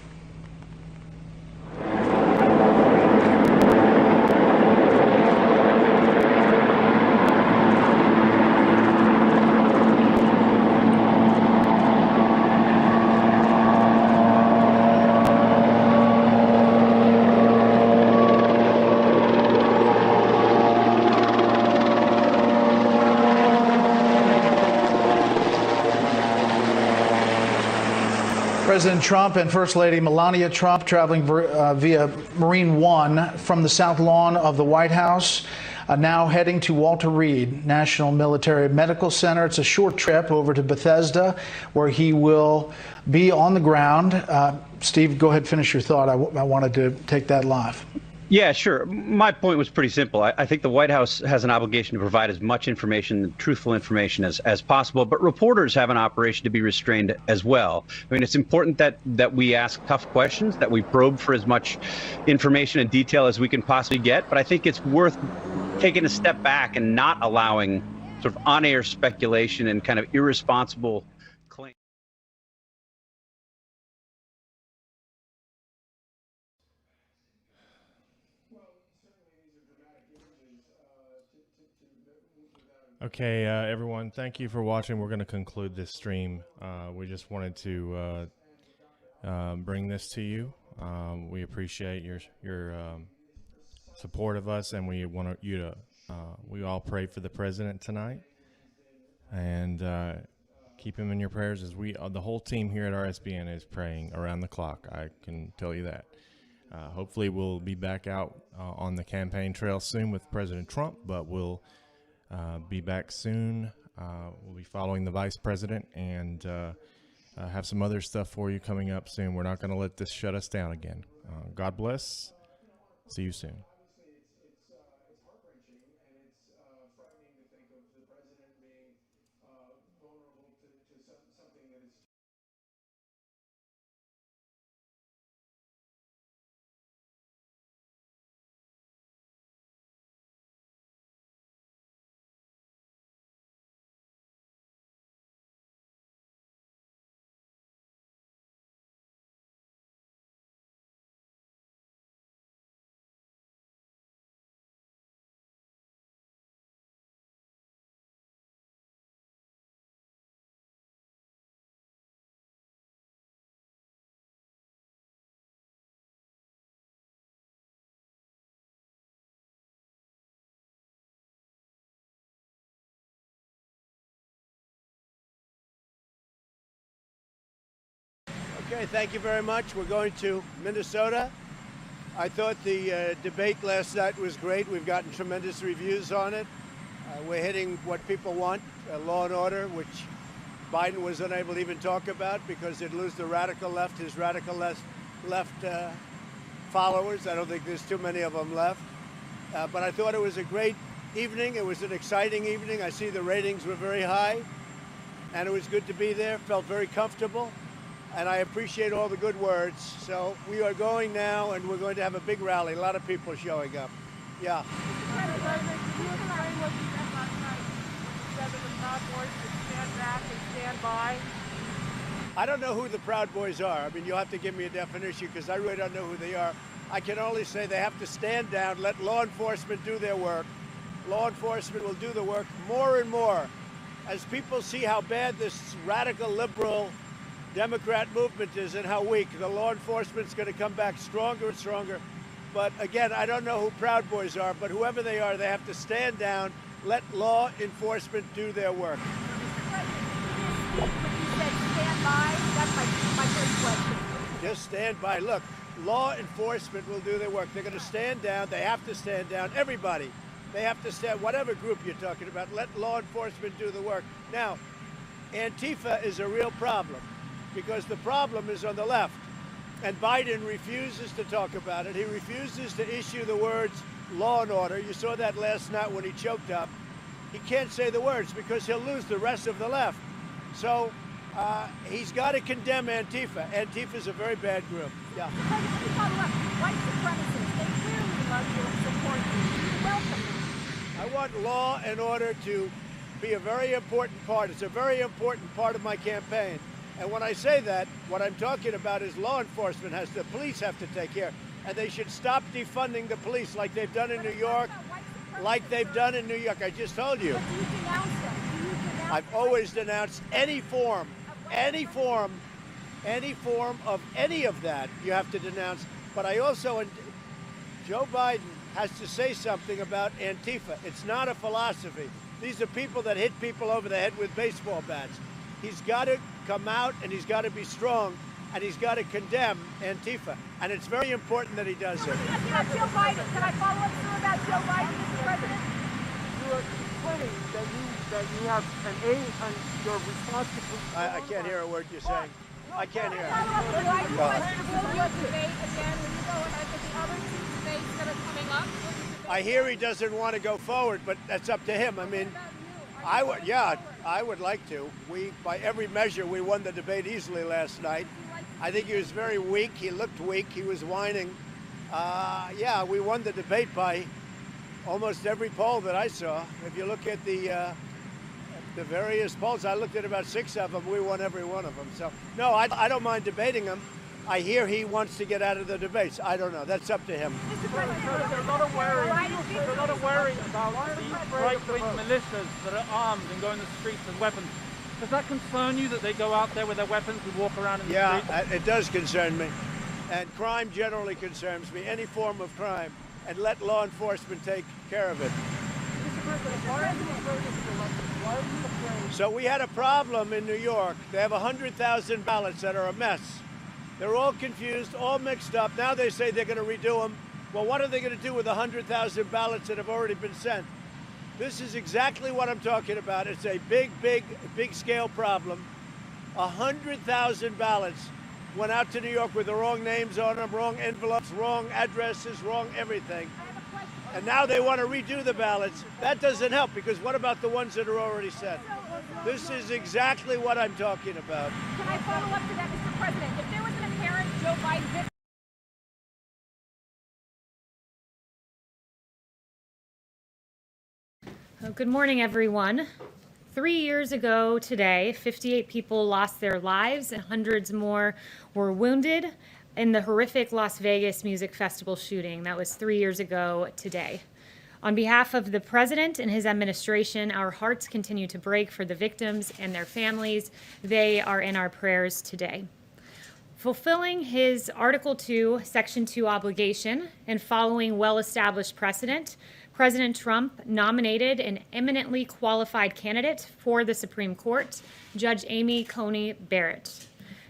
M: President Trump and First Lady Melania Trump traveling via Marine One from the South Lawn of the White House, now heading to Walter Reed National Military Medical Center. It's a short trip over to Bethesda, where he will be on the ground. Steve, go ahead, finish your thought. I wanted to take that live.
D: Yeah, sure. My point was pretty simple. I think the White House has an obligation to provide as much information, truthful information as possible, but reporters have an operation to be restrained as well. I mean, it's important that we ask tough questions, that we probe for as much information and detail as we can possibly get, but I think it's worth taking a step back and not allowing sort of on-air speculation and kind of irresponsible claims.
N: Okay, everyone, thank you for watching. We're going to conclude this stream. We just wanted to bring this to you. We appreciate your support of us, and we want you to. We all pray for the president tonight, and keep him in your prayers as the whole team here at RSBN is praying around the clock. I can tell you that. Hopefully, we'll be back out on the campaign trail soon with President Trump, but we'll be back soon. We'll be following the vice president and have some other stuff for you coming up soon. We're not going to let this shut us down again. God bless. See you soon.
T: Okay, thank you very much. We're going to Minnesota. I thought the debate last night was great. We've gotten tremendous reviews on it. We're hitting what people want, law and order, which Biden was unable to even talk about because it'd lose the radical left, his radical left followers. I don't think there's too many of them left. But I thought it was a great evening. It was an exciting evening. I see the ratings were very high, and it was good to be there. Felt very comfortable. And I appreciate all the good words. So we are going now, and we're going to have a big rally. A lot of people showing up. Yeah. I don't know who the Proud Boys are. I mean, you'll have to give me a definition because I really don't know who they are. I can only say they have to stand down, let law enforcement do their work. Law enforcement will do the work more and more. As people see how bad this radical liberal Democrat movement is and how weak, the law enforcement's going to come back stronger and stronger. But again, I don't know who Proud Boys are, but whoever they are, they have to stand down, let law enforcement do their work. Just stand by. Look, law enforcement will do their work. They're going to stand down. They have to stand down. Everybody. They have to stand, whatever group you're talking about, let law enforcement do the work. Now, Antifa is a real problem, because the problem is on the left. And Biden refuses to talk about it. He refuses to issue the words law and order. You saw that last night when he choked up. He can't say the words because he'll lose the rest of the left. So he's got to condemn Antifa. Antifa's a very bad group. Yeah.
A: White supremacists, they clearly love you and support you. Welcome.
T: I want law and order to be a very important part. It's a very important part of my campaign. And when I say that, what I'm talking about is law enforcement the police have to take care. And they should stop defunding the police like they've done in New York, like they've done in New York. I just told you. I've always denounced any form of any of that you have to denounce. But I also, Joe Biden has to say something about Antifa. It's not a philosophy. These are people that hit people over the head with baseball bats. He's got to come out and he's got to be strong and he's got to condemn Antifa. And it's very important that he does it.
A: Joe Biden. Can I follow up through about Joe Biden, Mr. President?
E: You are claiming that you have an A on your response to police.
T: I can't hear a word you're saying. I can't hear. I hear he doesn't want to go forward, but that's up to him. I mean, I would like to. By every measure, we won the debate easily last night. I think he was very weak. He looked weak. He was whining. We won the debate by almost every poll that I saw. If you look at the various polls, I looked at about 6 of them. We won every one of them. So, no, I don't mind debating him. I hear he wants to get out of the debates. I don't know. That's up to him.
E: They're not worried about these right-wing militias that are armed and go in the streets with weapons. Does that concern you that they go out there with their weapons and walk around in the street?
G: Yeah, it does concern me. And crime generally concerns me, any form of crime, and let law enforcement take care of it. So we had a problem in New York. They have 100,000 ballots that are a mess. They're all confused, all mixed up. Now they say they're going to redo them. Well, what are they going to do with 100,000 ballots that have already been sent? This is exactly what I'm talking about. It's a big scale problem. 100,000 ballots went out to New York with the wrong names on them, wrong envelopes, wrong addresses, wrong everything. And now they want to redo the ballots. That doesn't help, because what about the ones that are already sent? This is exactly what I'm talking about.
A: Can I follow up to that, Mr. President? If there was an apparent Joe Biden...
R: Good morning, everyone. 3 years ago today, 58 people lost their lives and hundreds more were wounded in the horrific Las Vegas Music Festival shooting. That was 3 years ago today. On behalf of the President and his administration, our hearts continue to break for the victims and their families. They are in our prayers today. Fulfilling his Article 2, Section 2 obligation and following well-established precedent, President Trump nominated an eminently qualified candidate for the Supreme Court, Judge Amy Coney Barrett.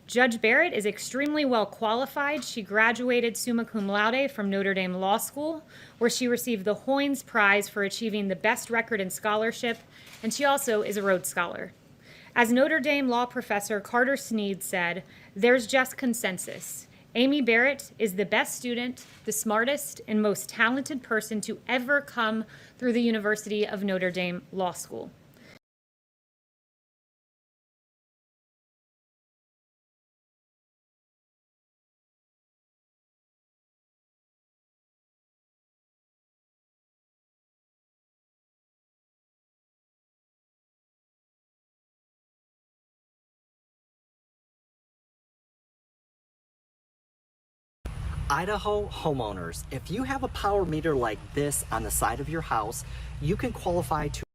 R: Judge Barrett is extremely well qualified. She graduated summa cum laude from Notre Dame Law School, where she received the Hoynes Prize for achieving the best record in scholarship, and she also is a Rhodes Scholar. As Notre Dame law professor Carter Snead said, "There's just consensus. Amy Barrett is the best student, the smartest, and most talented person to ever come through the University of Notre Dame Law School."
H: Idaho homeowners, if you have a power meter like this on the side of your house, you can qualify to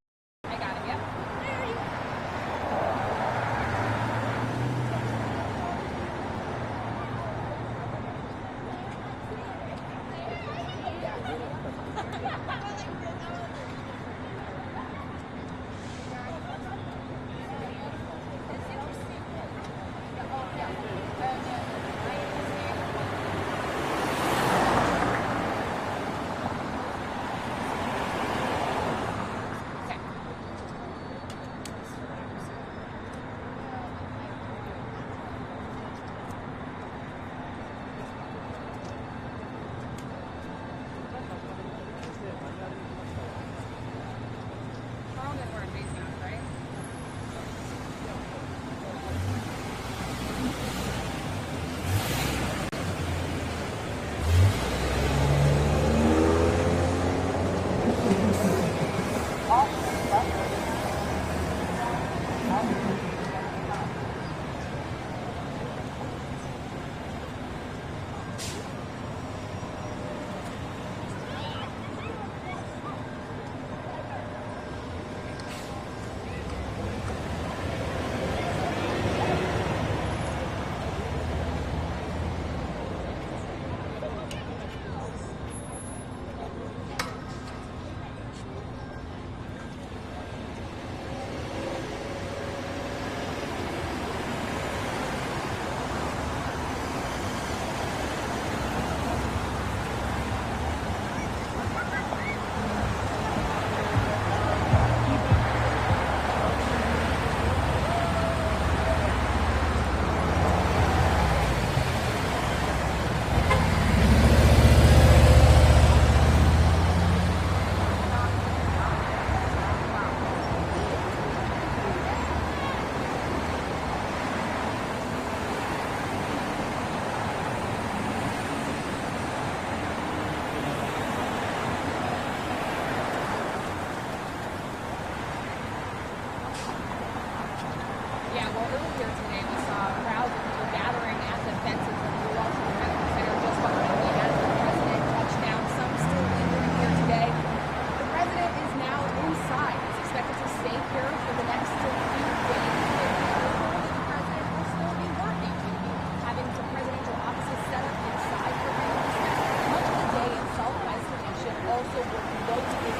B: slow to get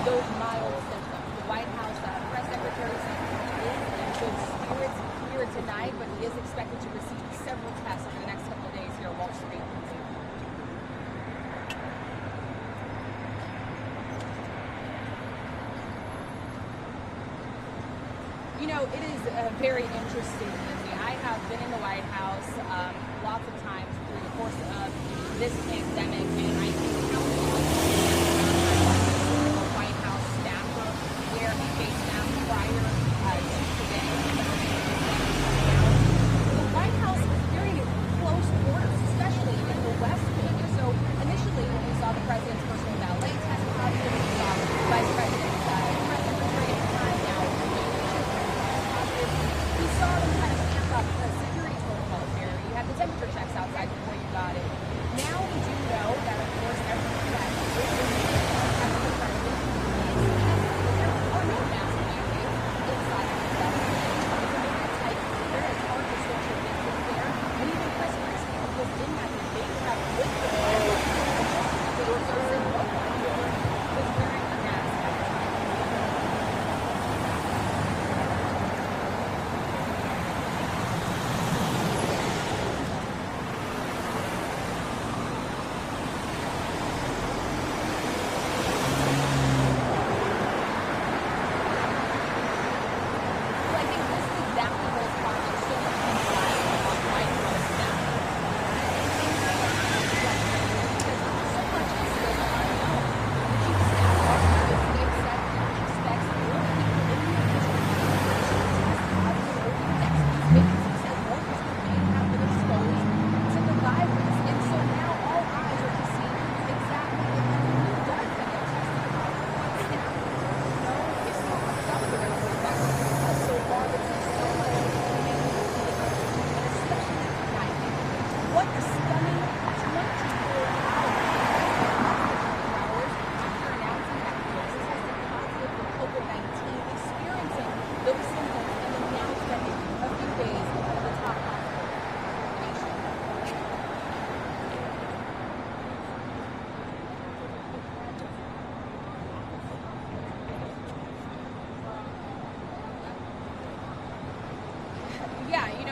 B: those mild symptoms. The White House press secretary said he is in good spirits here tonight, but he is expected to receive several tests over the next couple of days here at Wall Street. You know, it is very interesting, Lindsay. I have been in the White House lots of times through the course of this pandemic, and I think the White House staffer wear a face mask prior to today. The White House is very close quarters, especially in the West Wing. So initially, when we saw the president's personal valet test positive, we saw Vice President press secretary at the time now. We saw them kind of amp up the security protocols there. You had the temperature checks outside before you got it. Now we do know that, of course, everything that is the president there are no mask mandates inside of the president. It's a very tight there. It's hard for social distance there. And even Chris Christie was in that debate track with the president. They were saying no one was wearing a mask at the time.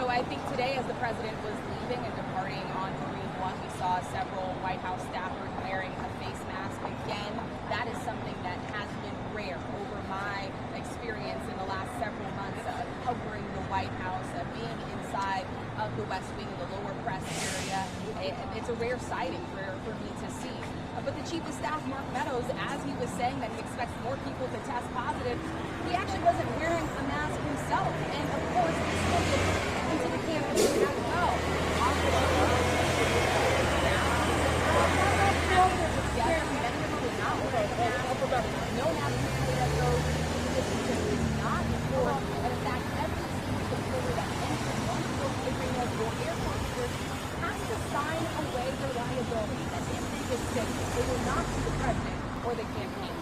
B: I think today, as the president was leaving and departing on Marine One, we saw several White House staffers wearing a face mask. Again, that is something that has been rare over my experience in the last several months of covering the White House, being inside of the West Wing in the lower press area. It's a rare sighting for me to see. But the Chief of Staff, Mark Meadows, as he was saying that he expects more people to test positive, he actually wasn't wearing a mask himself. And of course, he still gets into the campaign as well. No national data goes not for, and in fact, every single reporter that enters one of those arenas or airport has to sign away their liability that if they get sick, they will not see the president or the campaign.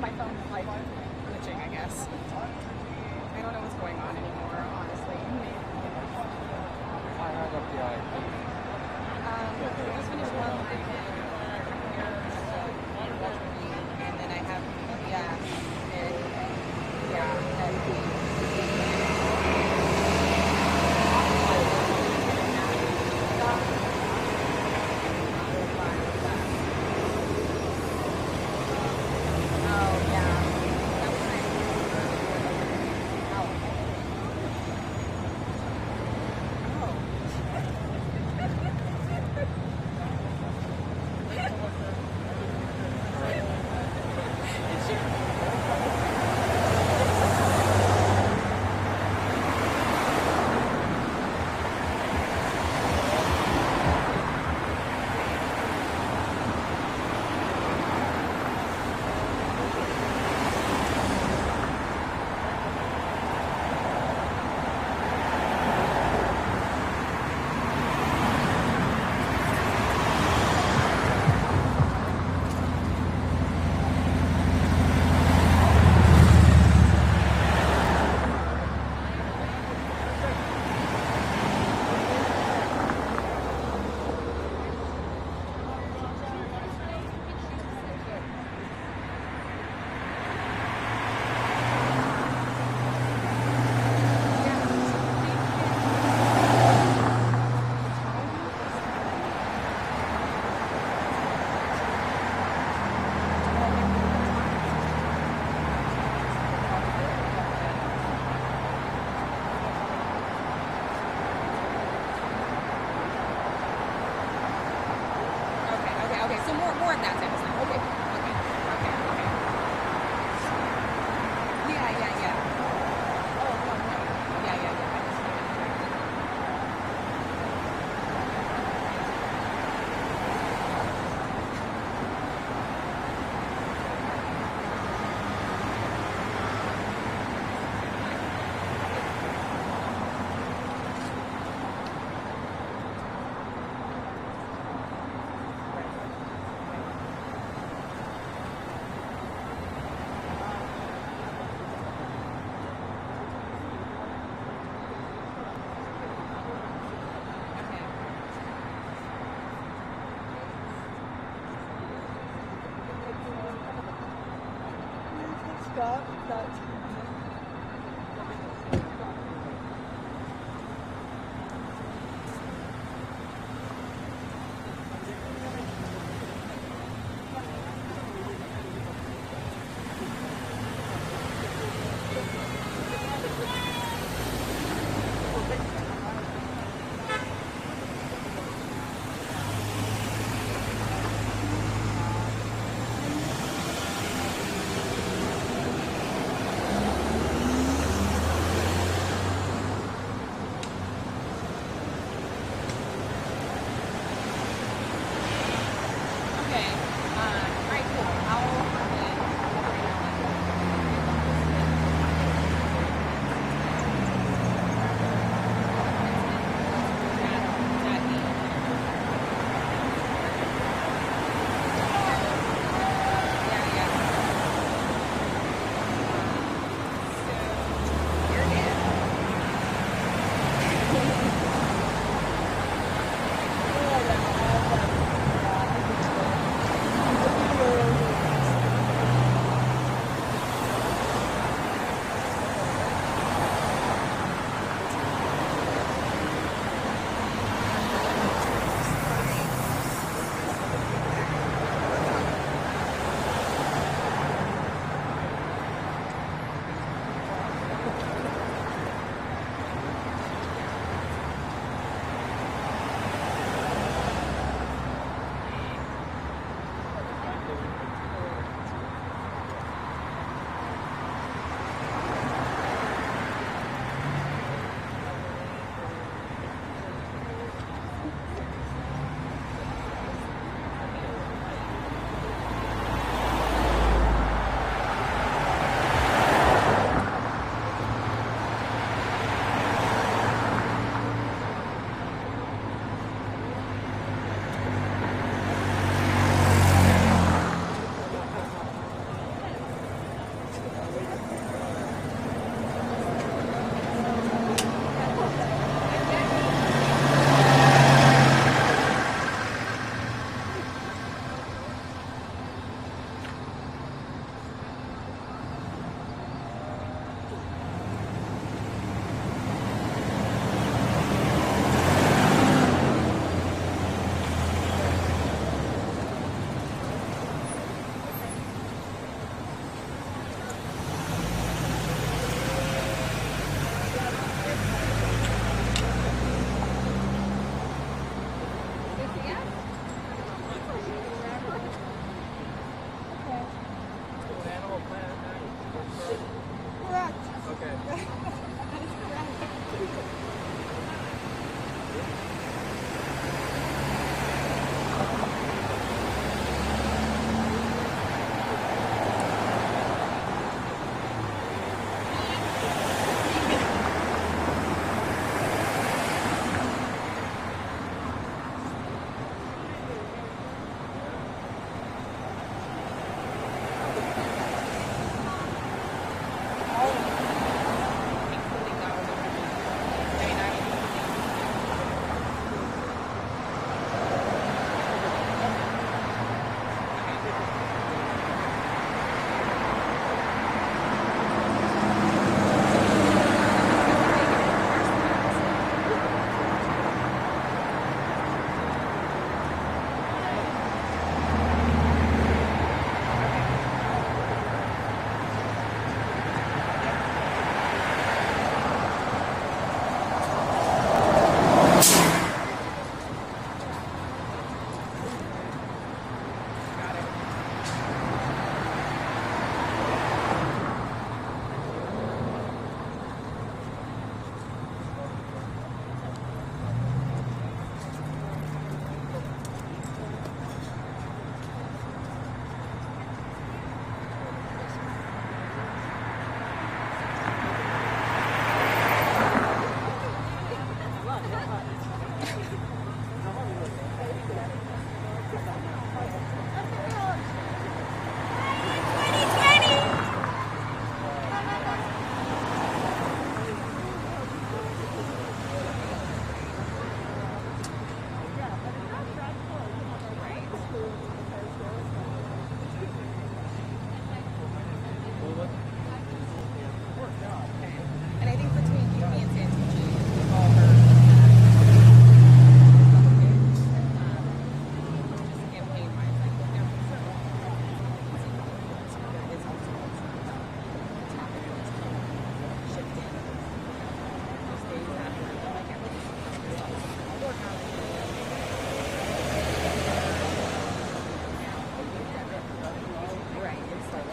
B: My phone's like glitching, I guess. I don't know what's going on anymore, honestly. I just finished one line and then I have, And I think between you and Santucci, we've all heard just campaign-wise, like, there is also what's happening shifting those days after, like, right, it's like,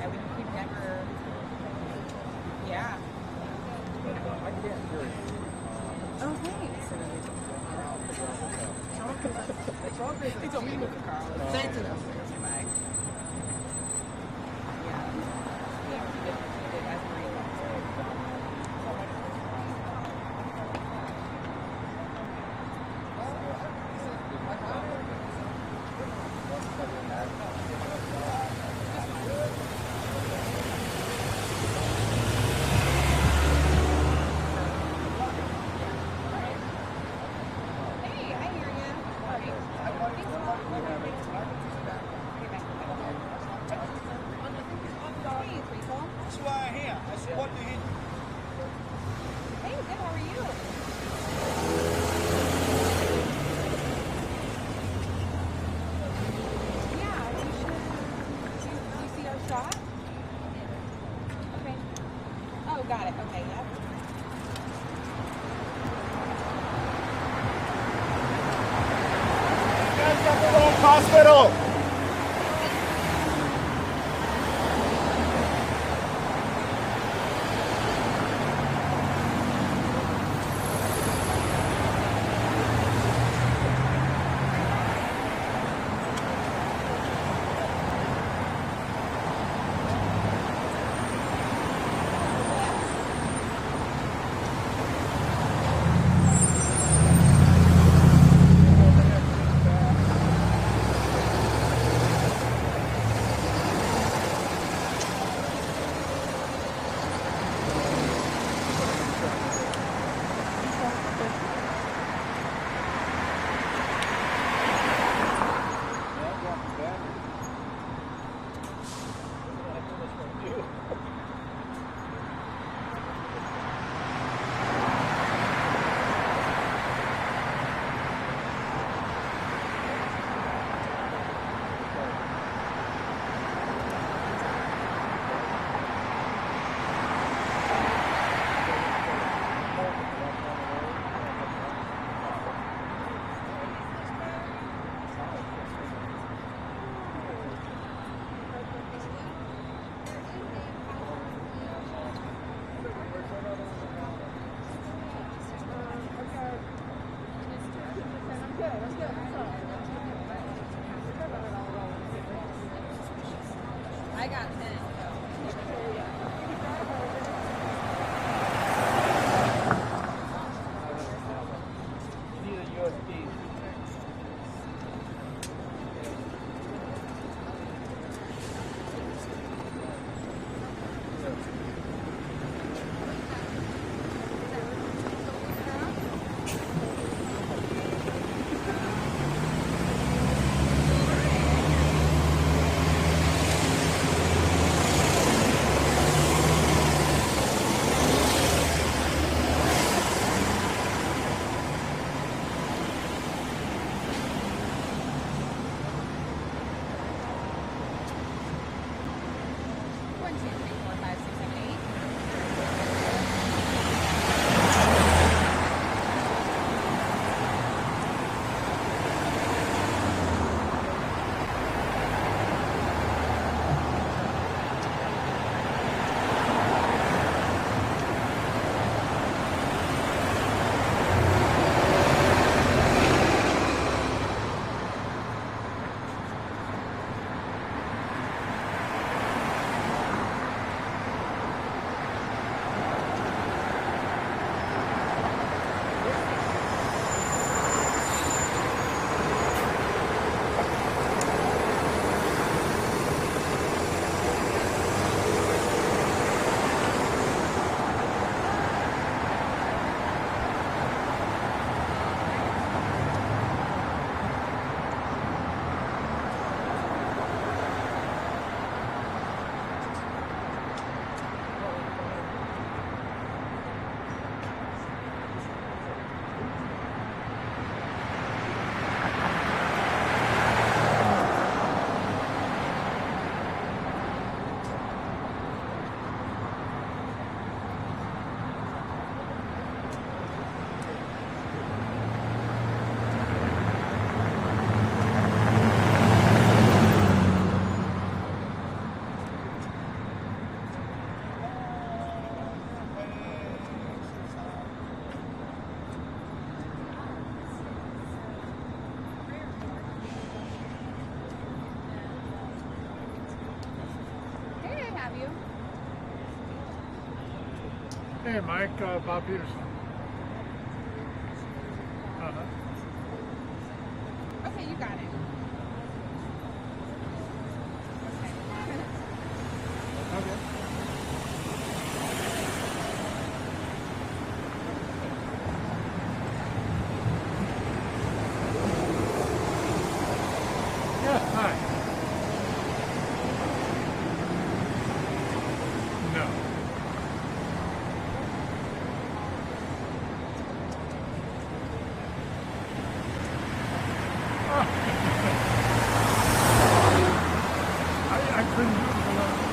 B: and we never, yeah. Oh, thanks. They told me to move the car. Thank you. Hey, I hear you. shot? Okay. Oh, got it. Okay, yep.
E: Hospital!
B: I got 10.
E: You need a USB.
F: Hey, Mike, Bob Peterson.
B: Okay, you got it.
F: Okay. Yeah, hi. No. I couldn't do it alone.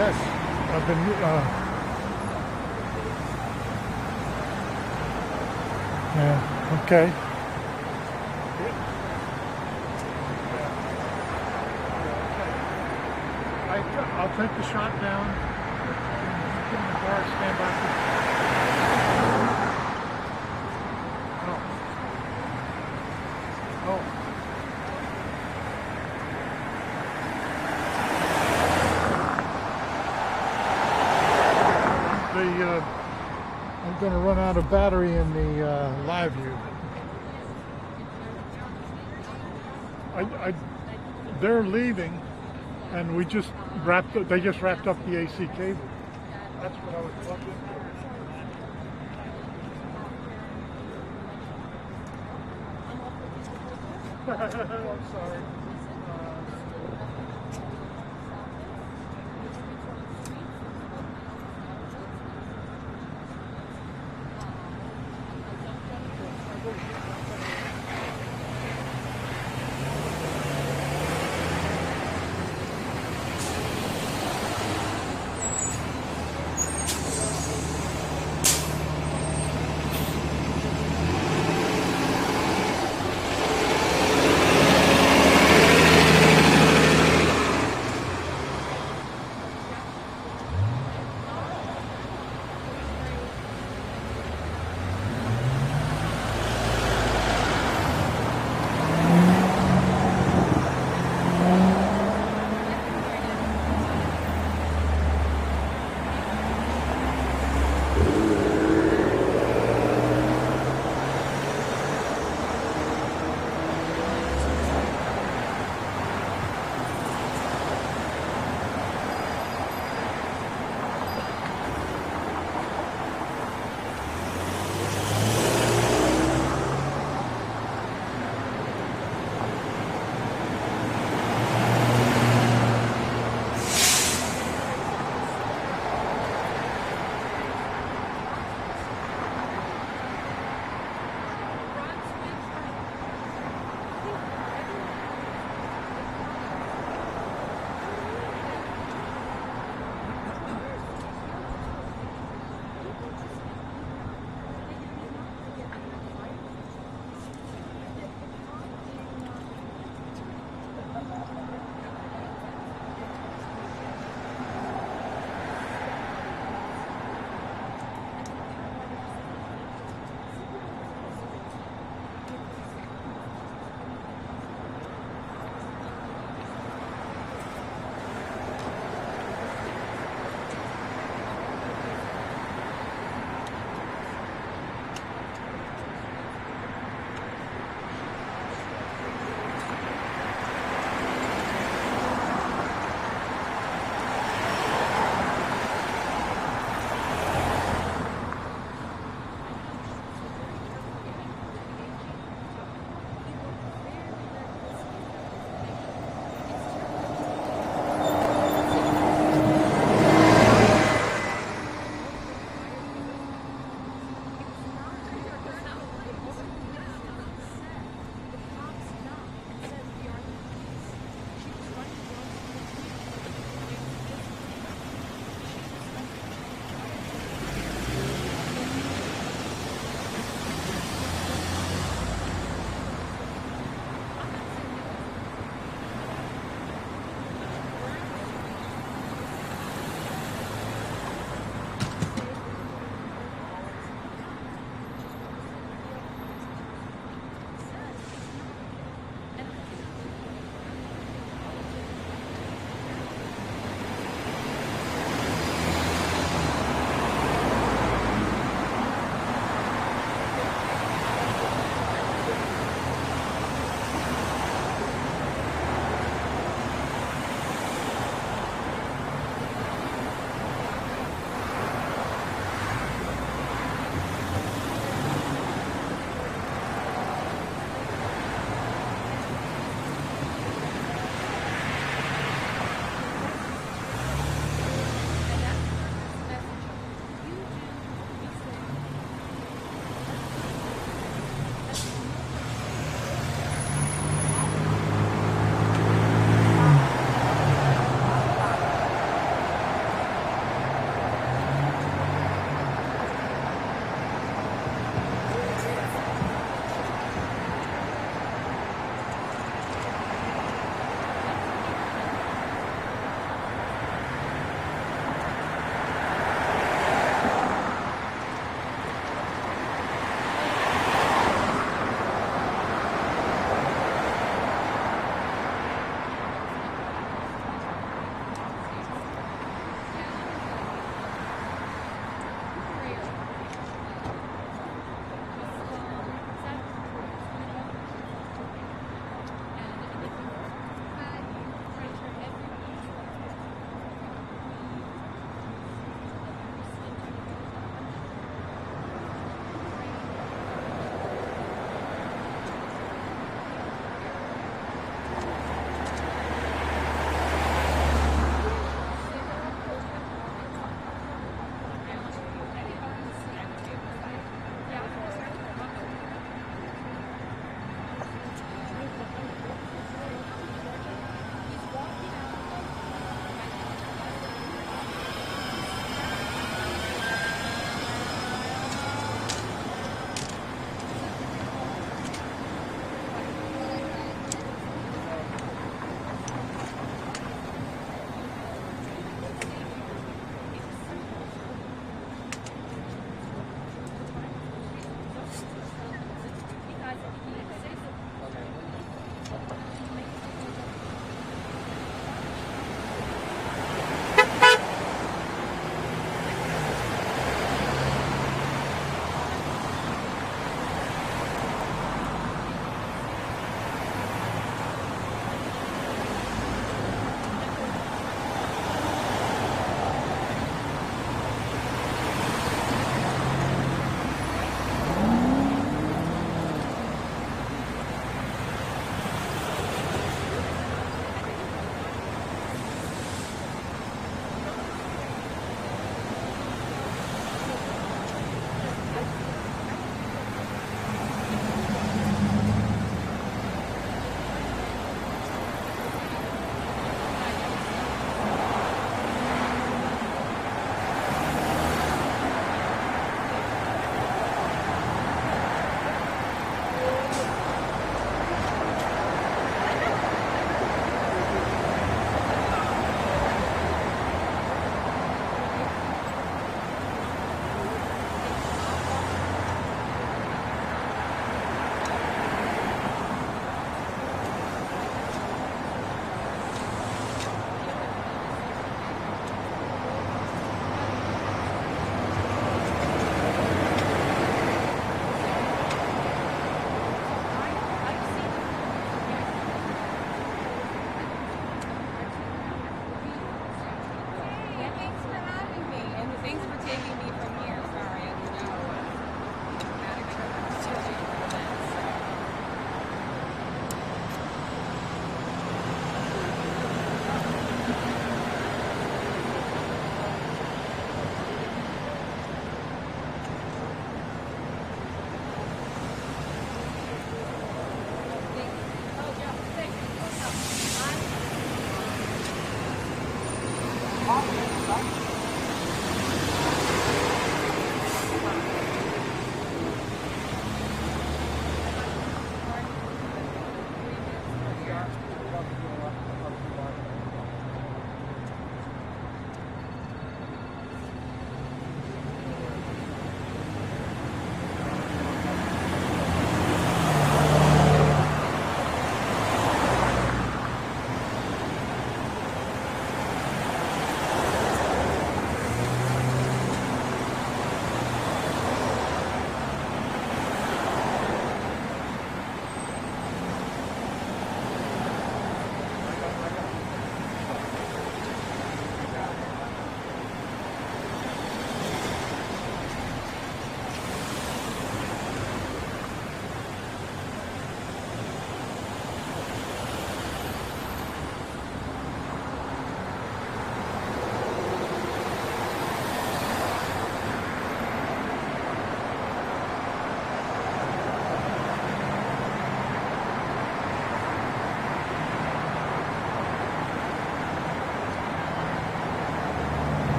F: Yes, I've been. Yeah. Okay. I'll take the shot down. Get in the car, stand by. Oh. I'm going to run out of battery in the live view. They're leaving, and we just they just wrapped up the AC cable. That's what I was plugged into. I'm sorry.